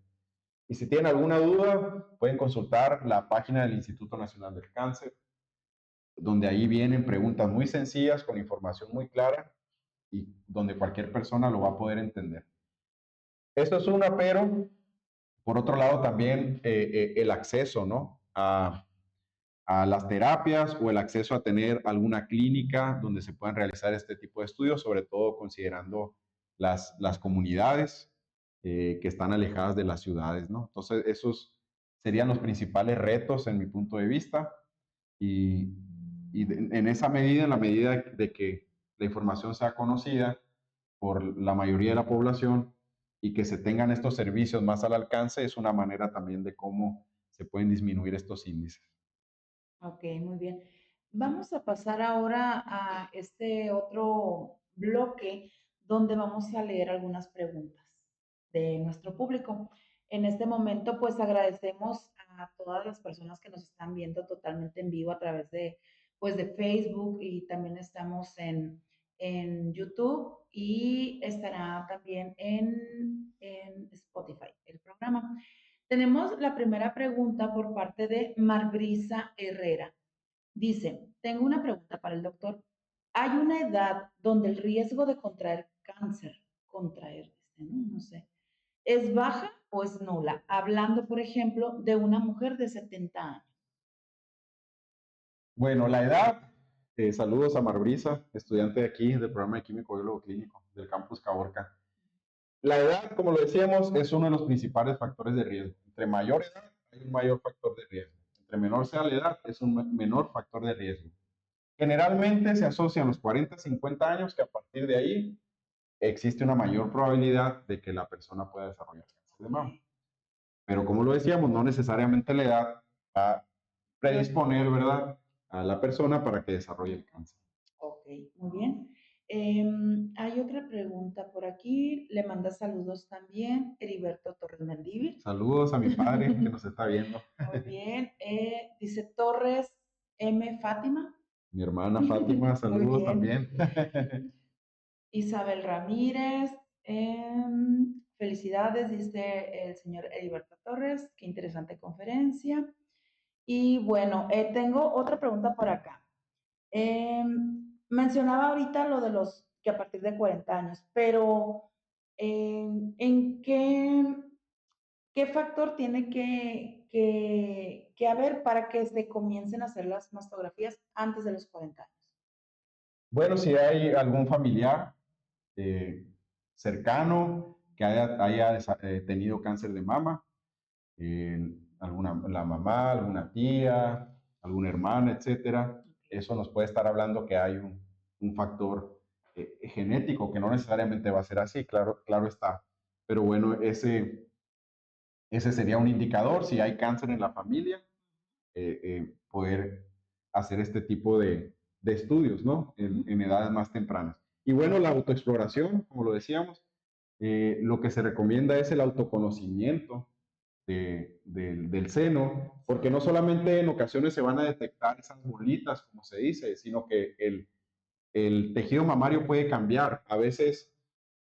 Y si tienen alguna duda, pueden consultar la página del Instituto Nacional del Cáncer, donde ahí vienen preguntas muy sencillas con información muy clara y donde cualquier persona lo va a poder entender. Esto es una, pero por otro lado también el acceso, ¿no? A las terapias o el acceso a tener alguna clínica donde se puedan realizar este tipo de estudios, sobre todo considerando las comunidades que están alejadas de las ciudades, ¿no? Entonces, esos serían los principales retos en mi punto de vista y, en esa medida, en la medida de que la información sea conocida por la mayoría de la población y que se tengan estos servicios más al alcance, es una manera también de cómo se pueden disminuir estos índices. Ok, muy bien. Vamos a pasar ahora a este otro bloque donde vamos a leer algunas preguntas de nuestro público. En este momento, pues agradecemos a todas las personas que nos están viendo totalmente en vivo a través pues, de Facebook, y también estamos en YouTube y estará también en Spotify el programa. Tenemos la primera pregunta por parte de Marbrisa Herrera. Dice, tengo una pregunta para el doctor. ¿Hay una edad donde el riesgo de contraer, no sé, es baja o es nula? Hablando, por ejemplo, de una mujer de 70 años. Bueno, la edad, saludos a Marbrisa, estudiante de aquí del programa de Químico Biólogo Clínico del campus Caborca. La edad, como lo decíamos, es uno de los principales factores de riesgo. Entre mayor edad hay un mayor factor de riesgo. Entre menor sea la edad, es un menor factor de riesgo. Generalmente se asocian los 40, 50 años, que a partir de ahí existe una mayor probabilidad de que la persona pueda desarrollar cáncer de mama. Pero como lo decíamos, no necesariamente la edad va a predisponer, ¿verdad?, a la persona para que desarrolle el cáncer. Ok, muy bien. Hay otra pregunta por aquí. Le manda saludos también Heriberto Torres Mendívil. Saludos a mi padre que nos está viendo. Muy bien. Dice Torres M. Fátima. Mi hermana Fátima, saludos también. Isabel Ramírez. Felicidades, dice el señor Heriberto Torres. Qué interesante conferencia. Y bueno, tengo otra pregunta por acá. Mencionaba ahorita lo de los que a partir de 40 años, pero ¿en qué ¿Qué factor tiene que haber para que se comiencen a hacer las mastografías antes de los 40 años? Bueno, si hay algún familiar eh, cercano que haya tenido cáncer de mama, la mamá, alguna tía, alguna hermana, etcétera, eso nos puede estar hablando que hay un factor genético, que no necesariamente va a ser así, claro, claro está. Pero bueno, ese sería un indicador, si hay cáncer en la familia, poder hacer este tipo de estudios, ¿no? En edades más tempranas. Y bueno, la autoexploración, como lo decíamos, lo que se recomienda es el autoconocimiento del seno, porque no solamente en ocasiones se van a detectar esas bolitas, como se dice, sino que el tejido mamario puede cambiar. A veces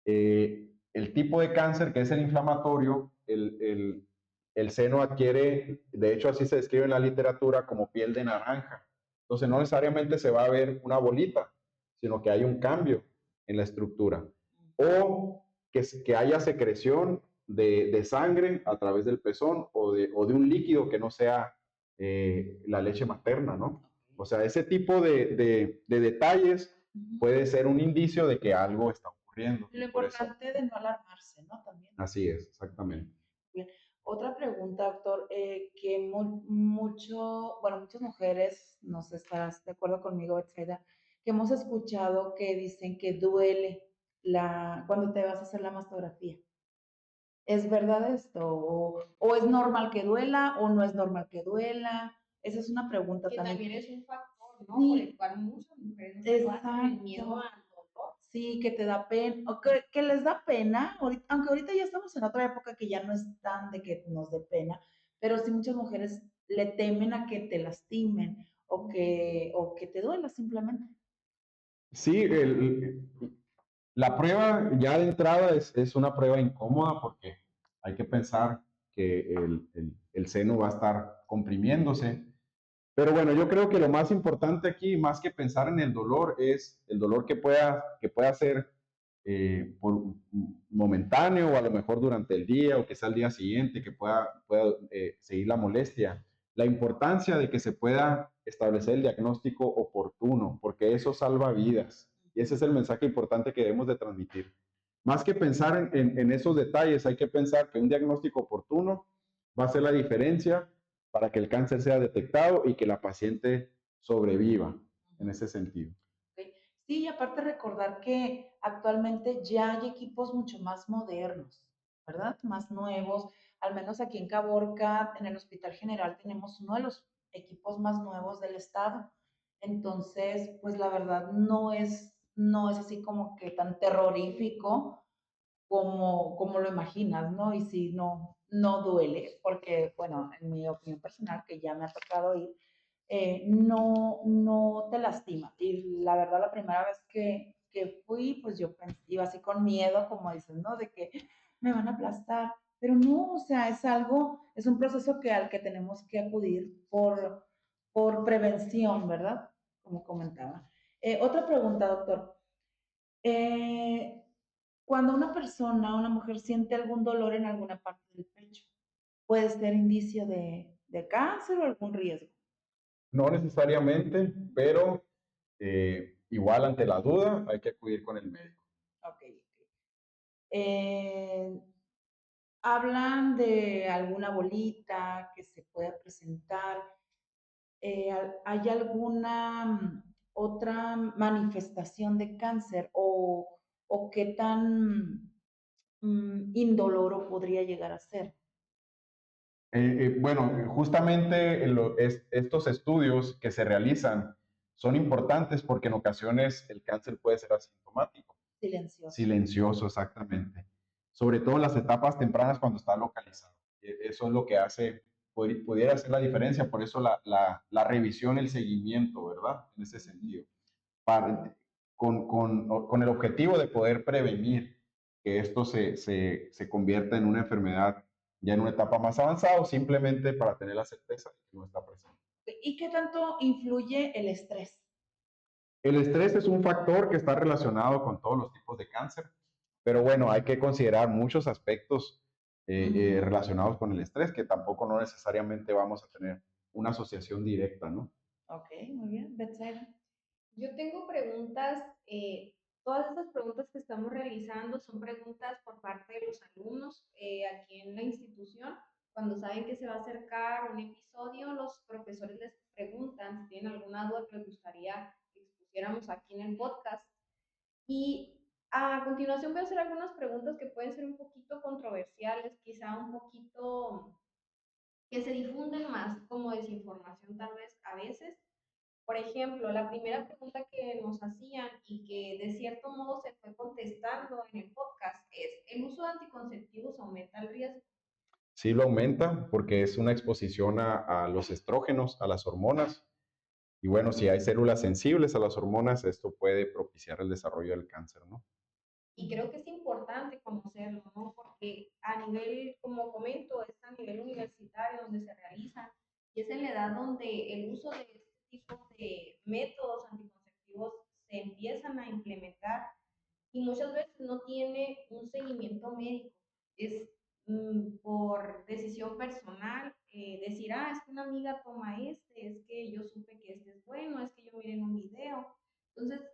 el tipo de cáncer, que es el inflamatorio, el seno adquiere, de hecho así se describe en la literatura, como piel de naranja. Entonces no necesariamente se va a ver una bolita, sino que hay un cambio en la estructura. O que haya secreción de sangre a través del pezón o de un líquido que no sea la leche materna, ¿no? O sea, ese tipo de detalles puede ser un indicio de que algo está ocurriendo. Lo Por eso, importante de no alarmarse, ¿no? También. así es, exactamente. Bien. Otra pregunta, doctor, que muchas mujeres, no sé, estarás de acuerdo conmigo, Betsaida, que hemos escuchado que dicen que duele cuando te vas a hacer la mastografía. ¿Es verdad esto? ¿O es normal que duela o no es normal que duela? Esa es una pregunta Que también. también es un factor, ¿no? Sí. Por el cual muchas mujeres no se lo hacen, el miedo Exacto. al dolor. Sí, que te da pena, o que les da pena, aunque ahorita ya estamos en otra época que ya no es tan de que nos dé pena, pero sí muchas mujeres le temen a que te lastimen o que te duela simplemente. Sí, la prueba ya de entrada es una prueba incómoda porque hay que pensar que el seno va a estar comprimiéndose. Pero bueno, yo creo que lo más importante aquí, más que pensar en el dolor, es el dolor que pueda ser momentáneo o a lo mejor durante el día o que sea al día siguiente, que pueda seguir la molestia. La importancia de que se pueda establecer el diagnóstico oportuno, porque eso salva vidas. Y ese es el mensaje importante que debemos de transmitir. Más que pensar en esos detalles, hay que pensar que un diagnóstico oportuno va a hacer la diferencia para que el cáncer sea detectado y que la paciente sobreviva en ese sentido. ¿Ok? Sí, y aparte recordar que actualmente ya hay equipos mucho más modernos, ¿verdad? Más nuevos. Al menos aquí en Caborca, en el Hospital General, tenemos uno de los equipos más nuevos del estado. Entonces, pues la verdad no es así como que tan terrorífico como lo imaginas, ¿no? Y si no duele, porque, bueno, en mi opinión personal, que ya me ha tocado ir, no te lastima. Y la verdad, la primera vez que fui, pues yo iba así con miedo, como dices, ¿no? De que me van a aplastar. Pero no, o sea, es un proceso al que tenemos que acudir por prevención, ¿verdad? Como comentaba. Otra pregunta, doctor. Eh, Cuando una mujer siente algún dolor en alguna parte del pecho, puede ser indicio de cáncer o algún riesgo. No necesariamente, pero igual ante la duda hay que acudir con el médico. Ok, ok. Eh, Hablan de alguna bolita que se pueda presentar. ¿Hay alguna otra manifestación de cáncer o qué tan indoloro podría llegar a ser? Bueno, justamente estos estudios que se realizan son importantes porque en ocasiones el cáncer puede ser asintomático. Silencioso. Silencioso, exactamente. Sobre todo en las etapas tempranas cuando está localizado. Eso es lo que pudiera hacer la diferencia, por eso la revisión, el seguimiento, ¿verdad? En ese sentido. Con el objetivo de poder prevenir que esto se convierta en una enfermedad ya en una etapa más avanzada o simplemente para tener la certeza de que no está presente. ¿Y qué tanto influye el estrés? El estrés es un factor que está relacionado con todos los tipos de cáncer, pero bueno, hay que considerar muchos aspectos relacionados con el estrés, que tampoco no necesariamente vamos a tener una asociación directa, ¿no? Ok, muy bien. Betsaida. Yo tengo preguntas, todas estas preguntas que estamos realizando son preguntas por parte de los alumnos aquí en la institución. Cuando saben que se va a acercar un episodio, los profesores les preguntan si tienen alguna duda que les gustaría que expusiéramos aquí en el podcast. Y a continuación voy a hacer algunas preguntas que pueden ser un poquito controversiales, quizá un poquito que se difunden más como desinformación tal vez a veces. Por ejemplo, la primera pregunta que nos hacían y que de cierto modo se fue contestando en el podcast es, ¿el uso de anticonceptivos aumenta el riesgo? Sí lo aumenta porque es una exposición a los estrógenos, a las hormonas. Y bueno, si hay células sensibles a las hormonas, esto puede propiciar el desarrollo del cáncer, ¿no? Y creo que es importante conocerlo, ¿no? Porque a nivel, como comento, es a nivel universitario donde se realiza y es en la edad donde el uso de este tipo de métodos anticonceptivos se empiezan a implementar y muchas veces no tiene un seguimiento médico. Es por decisión personal, decir, ah, es que una amiga toma este, es que yo supe que este es bueno, es que yo miré en un video. Entonces,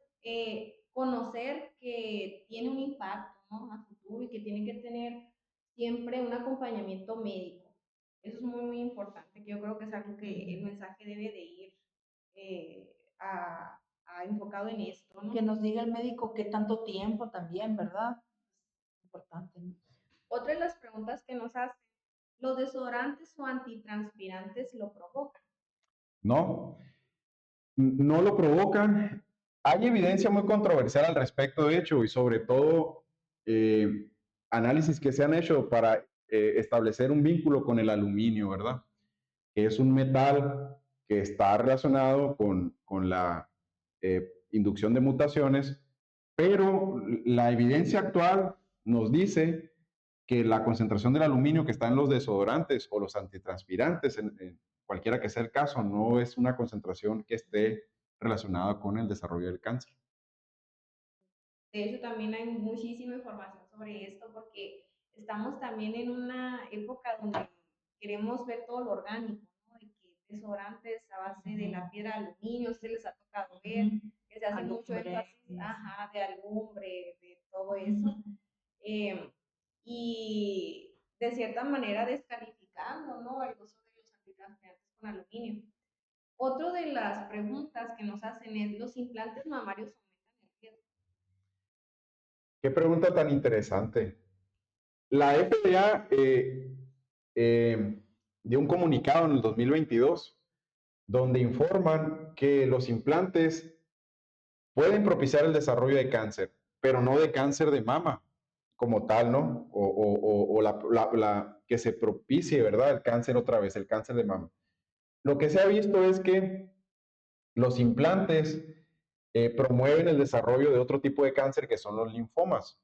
conocer que tiene un impacto, ¿no? A futuro y que tiene que tener siempre un acompañamiento médico. Eso es muy, muy importante, que yo creo que es algo que el mensaje debe de ir enfocado en esto, ¿no? Que nos diga el médico qué tanto tiempo también, ¿verdad? Es importante, ¿no? Otra de las preguntas que nos hacen, ¿los desodorantes o antitranspirantes lo provocan? No, no lo provocan. Hay evidencia muy controversial al respecto, de hecho, y sobre todo análisis que se han hecho para establecer un vínculo con el aluminio, ¿verdad? Que es un metal que está relacionado con la inducción de mutaciones, pero la evidencia actual nos dice que la concentración del aluminio que está en los desodorantes o los antitranspirantes, en cualquiera que sea el caso, no es una concentración que esté relacionada con el desarrollo del cáncer. De hecho, también hay muchísima información sobre esto porque estamos también en una época donde queremos ver todo lo orgánico, ¿no? De que desodorantes a base de la piedra de aluminio, se les ha tocado ver, que se hace mucho Alumbre. énfasis, ajá, de alumbre, de todo eso. eh, y de cierta manera descalificando, ¿no? El uso de los antitranspirantes con aluminio. Otro de las preguntas que nos hacen es, ¿los implantes mamarios aumentan el riesgo? Qué pregunta tan interesante. La FDA dio un comunicado en el 2022 donde informan que los implantes pueden propiciar el desarrollo de cáncer, pero no de cáncer de mama como tal, ¿no? O que se propicie, ¿verdad? El cáncer otra vez, el cáncer de mama. Lo que se ha visto es que los implantes promueven el desarrollo de otro tipo de cáncer que son los linfomas.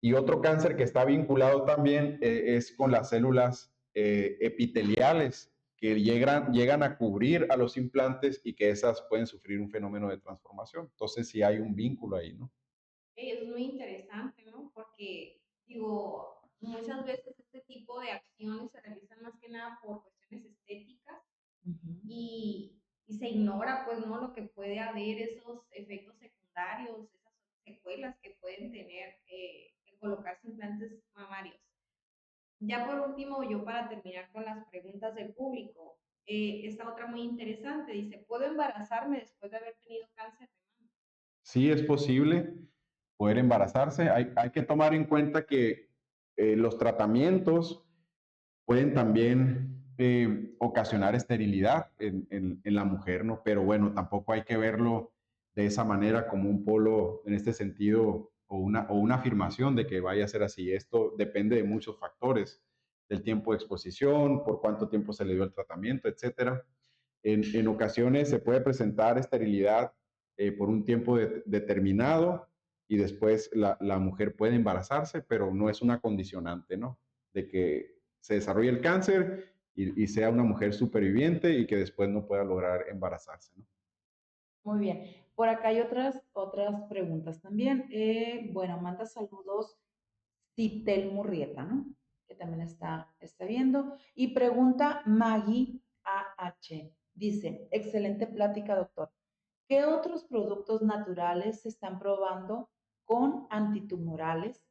Y otro cáncer que está vinculado también es con las células epiteliales que llegan a cubrir a los implantes y que esas pueden sufrir un fenómeno de transformación. Entonces sí hay un vínculo ahí, ¿no? Es muy interesante, ¿no? Porque, digo, muchas veces este tipo de acciones se realizan más que nada por cuestiones estéticas y se ignora, pues, ¿no? Lo que puede haber, esos efectos secundarios, esas secuelas que pueden tener el colocarse implantes mamarios. Ya por último, yo para terminar con las preguntas del público, esta otra muy interesante, dice, ¿puedo embarazarme después de haber tenido cáncer de mama? Sí es posible poder embarazarse. Hay que tomar en cuenta que los tratamientos pueden también ocasionar esterilidad en la mujer, ¿no? Pero bueno, tampoco hay que verlo de esa manera como un polo en este sentido o una afirmación de que vaya a ser así. Esto depende de muchos factores, del tiempo de exposición, por cuánto tiempo se le dio el tratamiento, etcétera. En ocasiones se puede presentar esterilidad por un tiempo determinado y después la mujer puede embarazarse, pero no es una condicionante, ¿no? De que se desarrolle el cáncer y sea una mujer superviviente y que después no pueda lograr embarazarse, ¿no? Muy bien. Por acá hay otras preguntas también. Bueno, manda saludos Citel Murrieta, ¿no? que también está viendo. Y pregunta Maggie AH. Dice, excelente plática, doctor. ¿Qué otros productos naturales se están probando con antitumorales?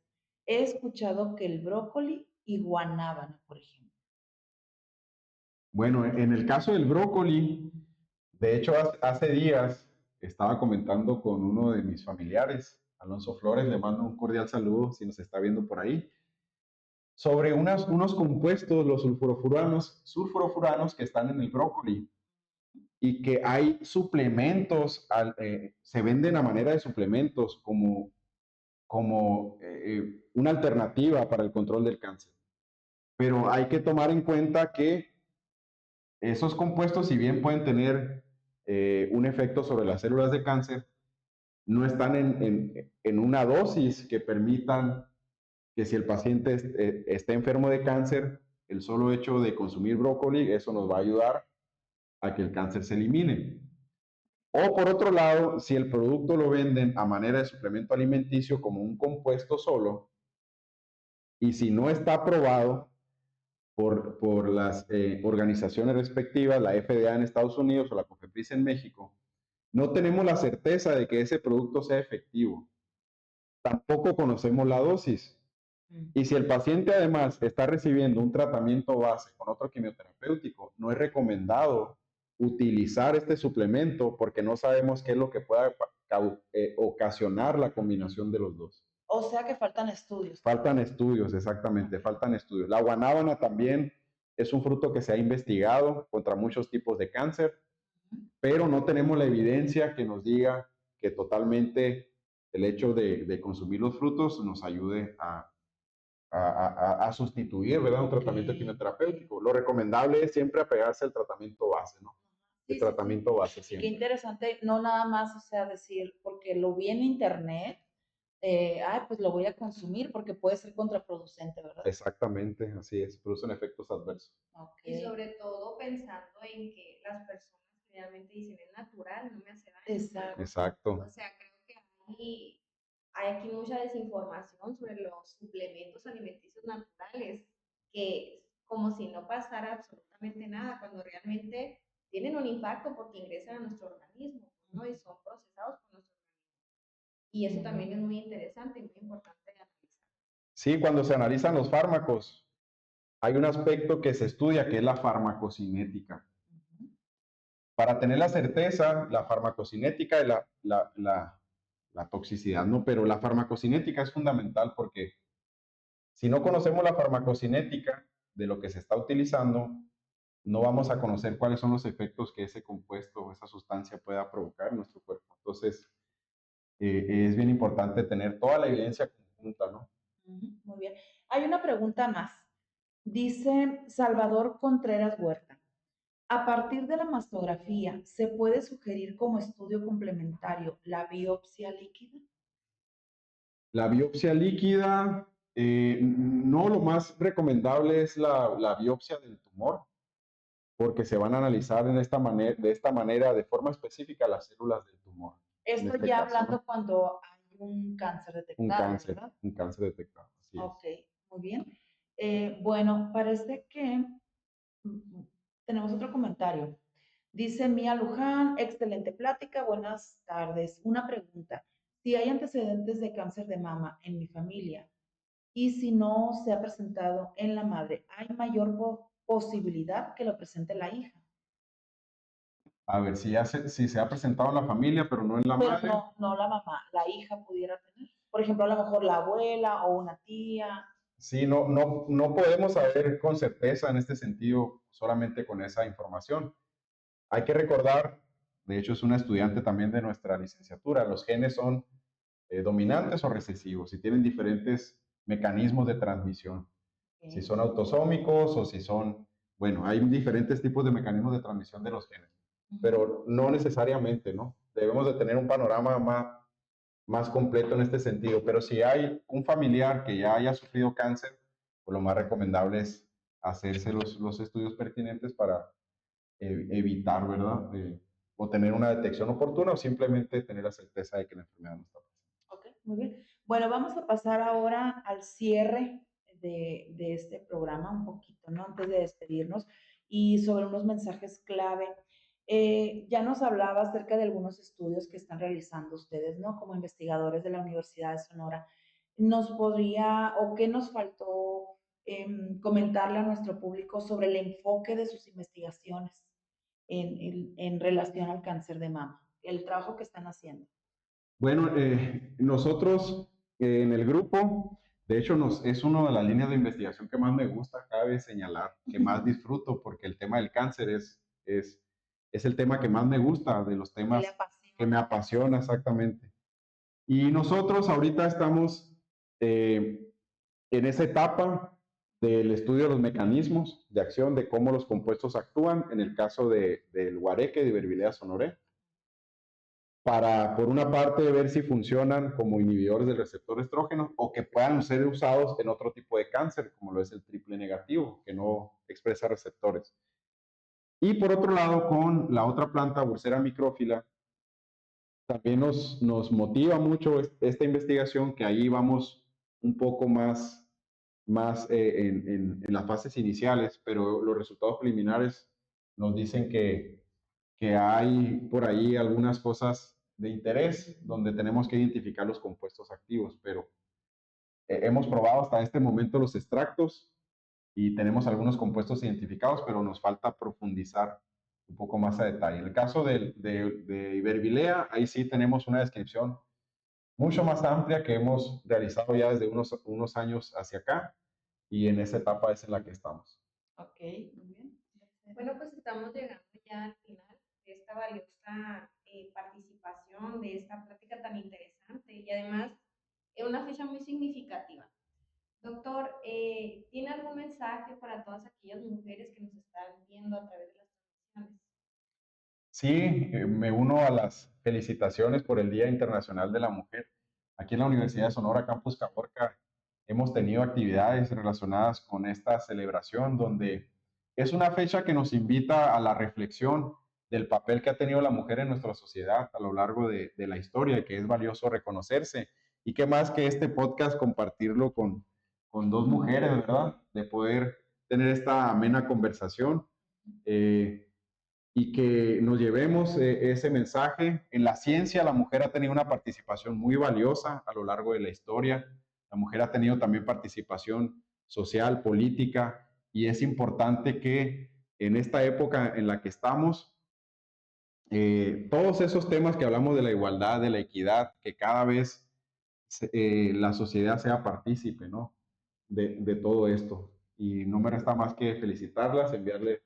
He escuchado que el brócoli y guanábana, por ejemplo. Bueno, en el caso del brócoli, de hecho, hace días estaba comentando con uno de mis familiares, Alonso Flores, le mando un cordial saludo si nos está viendo por ahí, sobre unos compuestos, los sulfurofuranos que están en el brócoli y que hay suplementos, se venden a manera de suplementos como una alternativa para el control del cáncer. Pero hay que tomar en cuenta que esos compuestos, si bien pueden tener un efecto sobre las células de cáncer, no están en una dosis que permitan que si el paciente está enfermo de cáncer, el solo hecho de consumir brócoli, eso nos va a ayudar a que el cáncer se elimine. O por otro lado, si el producto lo venden a manera de suplemento alimenticio como un compuesto solo, y si no está aprobado por las organizaciones respectivas, la FDA en Estados Unidos o la COFEPRIS en México, no tenemos la certeza de que ese producto sea efectivo. Tampoco conocemos la dosis. Y si el paciente además está recibiendo un tratamiento base con otro quimioterapéutico, no es recomendado utilizar este suplemento porque no sabemos qué es lo que pueda ocasionar la combinación de los dos. O sea que faltan estudios. Faltan estudios, exactamente, faltan estudios. La guanábana también es un fruto que se ha investigado contra muchos tipos de cáncer, pero no tenemos la evidencia que nos diga que totalmente el hecho de consumir los frutos nos ayude a sustituir, ¿verdad? Un tratamiento quimioterapéutico. Lo recomendable es siempre apegarse al tratamiento base, ¿no? El tratamiento base Qué siempre. interesante, no nada más, o sea, decir, porque lo vi en internet, pues lo voy a consumir porque puede ser contraproducente, ¿verdad? Exactamente, así es, producen efectos adversos. Y sobre todo pensando en que las personas realmente dicen es natural, no me hace daño. Exacto. Exacto. O sea, creo que hay aquí mucha desinformación sobre los suplementos alimenticios naturales, que como si no pasara absolutamente nada, cuando realmente tienen un impacto porque ingresan a nuestro organismo, ¿no? Y son procesados por nuestro organismo. Y eso también es muy interesante y muy importante de analizar. Sí, cuando se analizan los fármacos, hay un aspecto que se estudia que es la farmacocinética. Para tener la certeza, la farmacocinética y la toxicidad, ¿no? Pero la farmacocinética es fundamental porque si no conocemos la farmacocinética de lo que se está utilizando, no vamos a conocer cuáles son los efectos que ese compuesto o esa sustancia pueda provocar en nuestro cuerpo. Entonces, es bien importante tener toda la evidencia conjunta, ¿no? Muy bien. Hay una pregunta más. Dice Salvador Contreras Huerta. A partir de la mastografía, ¿se puede sugerir como estudio complementario la biopsia líquida? La biopsia líquida, no, lo más recomendable es la biopsia del tumor, porque se van a analizar de esta manera, de forma específica, las células del tumor. Esto este ya caso, hablando, ¿no? Cuando hay un cáncer detectado, ¿verdad? Un cáncer detectado. Así es. Ok, muy bien. Bueno, parece que tenemos otro comentario. Dice Mía Luján, excelente plática, buenas tardes. Una pregunta, si hay antecedentes de cáncer de mama en mi familia y si no se ha presentado en la madre, ¿hay mayor posibilidad que lo presente la hija? A ver, si se ha presentado en la familia, pero no en la Pero madre. no la mamá, la hija pudiera tener. Por ejemplo, a lo mejor la abuela o una tía. Sí, no podemos saber con certeza en este sentido solamente con esa información. Hay que recordar, de hecho es una estudiante también de nuestra licenciatura, los genes son dominantes o recesivos y tienen diferentes mecanismos de transmisión. Si son autosómicos o si son, bueno, hay diferentes tipos de mecanismos de transmisión de los genes, pero no necesariamente, ¿no? Debemos de tener un panorama más completo en este sentido, pero si hay un familiar que ya haya sufrido cáncer, pues lo más recomendable es hacerse los estudios pertinentes para evitar, ¿verdad? O tener una detección oportuna o simplemente tener la certeza de que la enfermedad no está presente. Ok, muy bien. Bueno, vamos a pasar ahora al cierre de este programa un poquito, ¿no? Antes de despedirnos y sobre unos mensajes clave. Ya nos hablaba acerca de algunos estudios que están realizando ustedes, ¿no? Como investigadores de la Universidad de Sonora. ¿Nos podría o qué nos faltó comentarle a nuestro público sobre el enfoque de sus investigaciones en relación al cáncer de mama, el trabajo que están haciendo? Bueno, nosotros en el grupo, de hecho, es una de las líneas de investigación que más me gusta, cabe señalar, que más disfruto, porque el tema del cáncer es el tema que más me gusta, de los Que le temas que me apasiona. apasiona exactamente. Y nosotros ahorita estamos en esa etapa del estudio de los mecanismos de acción, de cómo los compuestos actúan, en el caso del guareque, de Ibervilea sonore, para, por una parte, ver si funcionan como inhibidores del receptor estrógeno o que puedan ser usados en otro tipo de cáncer, como lo es el triple negativo, que no expresa receptores. Y por otro lado, con la otra planta, Bursera micrófila, también nos motiva mucho esta investigación, que ahí vamos un poco más en las fases iniciales, pero los resultados preliminares nos dicen que hay por ahí algunas cosas de interés donde tenemos que identificar los compuestos activos, pero hemos probado hasta este momento los extractos y tenemos algunos compuestos identificados, pero nos falta profundizar un poco más a detalle. En el caso de Ibervilea, ahí sí tenemos una descripción mucho más amplia que hemos realizado ya desde unos años hacia acá, y en esa etapa es en la que estamos. Ok, muy bien. Bueno, pues estamos llegando ya al final de esta valiosa participación, de esta plática tan interesante y además es una fecha muy significativa. Doctor, ¿tiene algún mensaje para todas aquellas mujeres que nos están viendo a través de las transmisiones? Sí, me uno a las felicitaciones por el Día Internacional de la Mujer. Aquí en la Universidad de Sonora, Campus Caborca, hemos tenido actividades relacionadas con esta celebración, donde es una fecha que nos invita a la reflexión del papel que ha tenido la mujer en nuestra sociedad a lo largo de la historia, y que es valioso reconocerse. Y qué más que este podcast compartirlo con dos mujeres, ¿verdad? De poder tener esta amena conversación. Y que nos llevemos ese mensaje. En la ciencia, la mujer ha tenido una participación muy valiosa a lo largo de la historia. La mujer ha tenido también participación social, política, y es importante que en esta época en la que estamos, todos esos temas que hablamos de la igualdad, de la equidad, que cada vez la sociedad sea partícipe, ¿no? De todo esto. Y no me resta más que felicitarlas, enviarle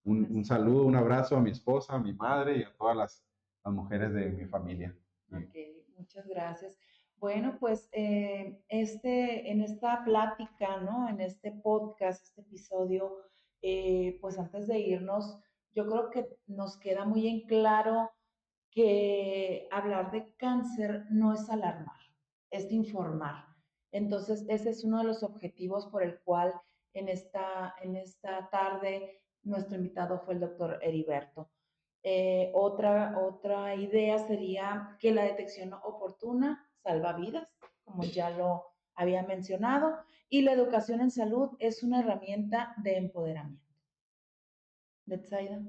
un saludo, un abrazo a mi esposa, a mi madre y a todas las mujeres de mi familia. Ok, muchas gracias. Bueno, pues en esta plática, ¿no? En este podcast, este episodio, pues antes de irnos, yo creo que nos queda muy en claro que hablar de cáncer no es alarmar, es informar. Entonces, ese es uno de los objetivos por el cual en esta tarde nuestro invitado fue el doctor Heriberto. Otra idea sería que la detección oportuna salva vidas, como ya lo había mencionado, y la educación en salud es una herramienta de empoderamiento. Betsaida.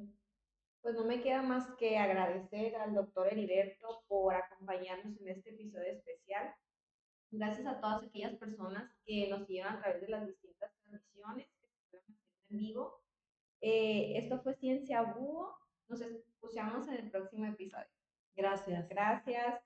Pues no me queda más que agradecer al doctor Heriberto por acompañarnos en este episodio especial. Gracias a todas aquellas personas que nos siguieron a través de las distintas transmisiones que se estuvieron haciendo en vivo. Esto fue Ciencia Búho. Nos escuchamos en el próximo episodio. Gracias. Gracias.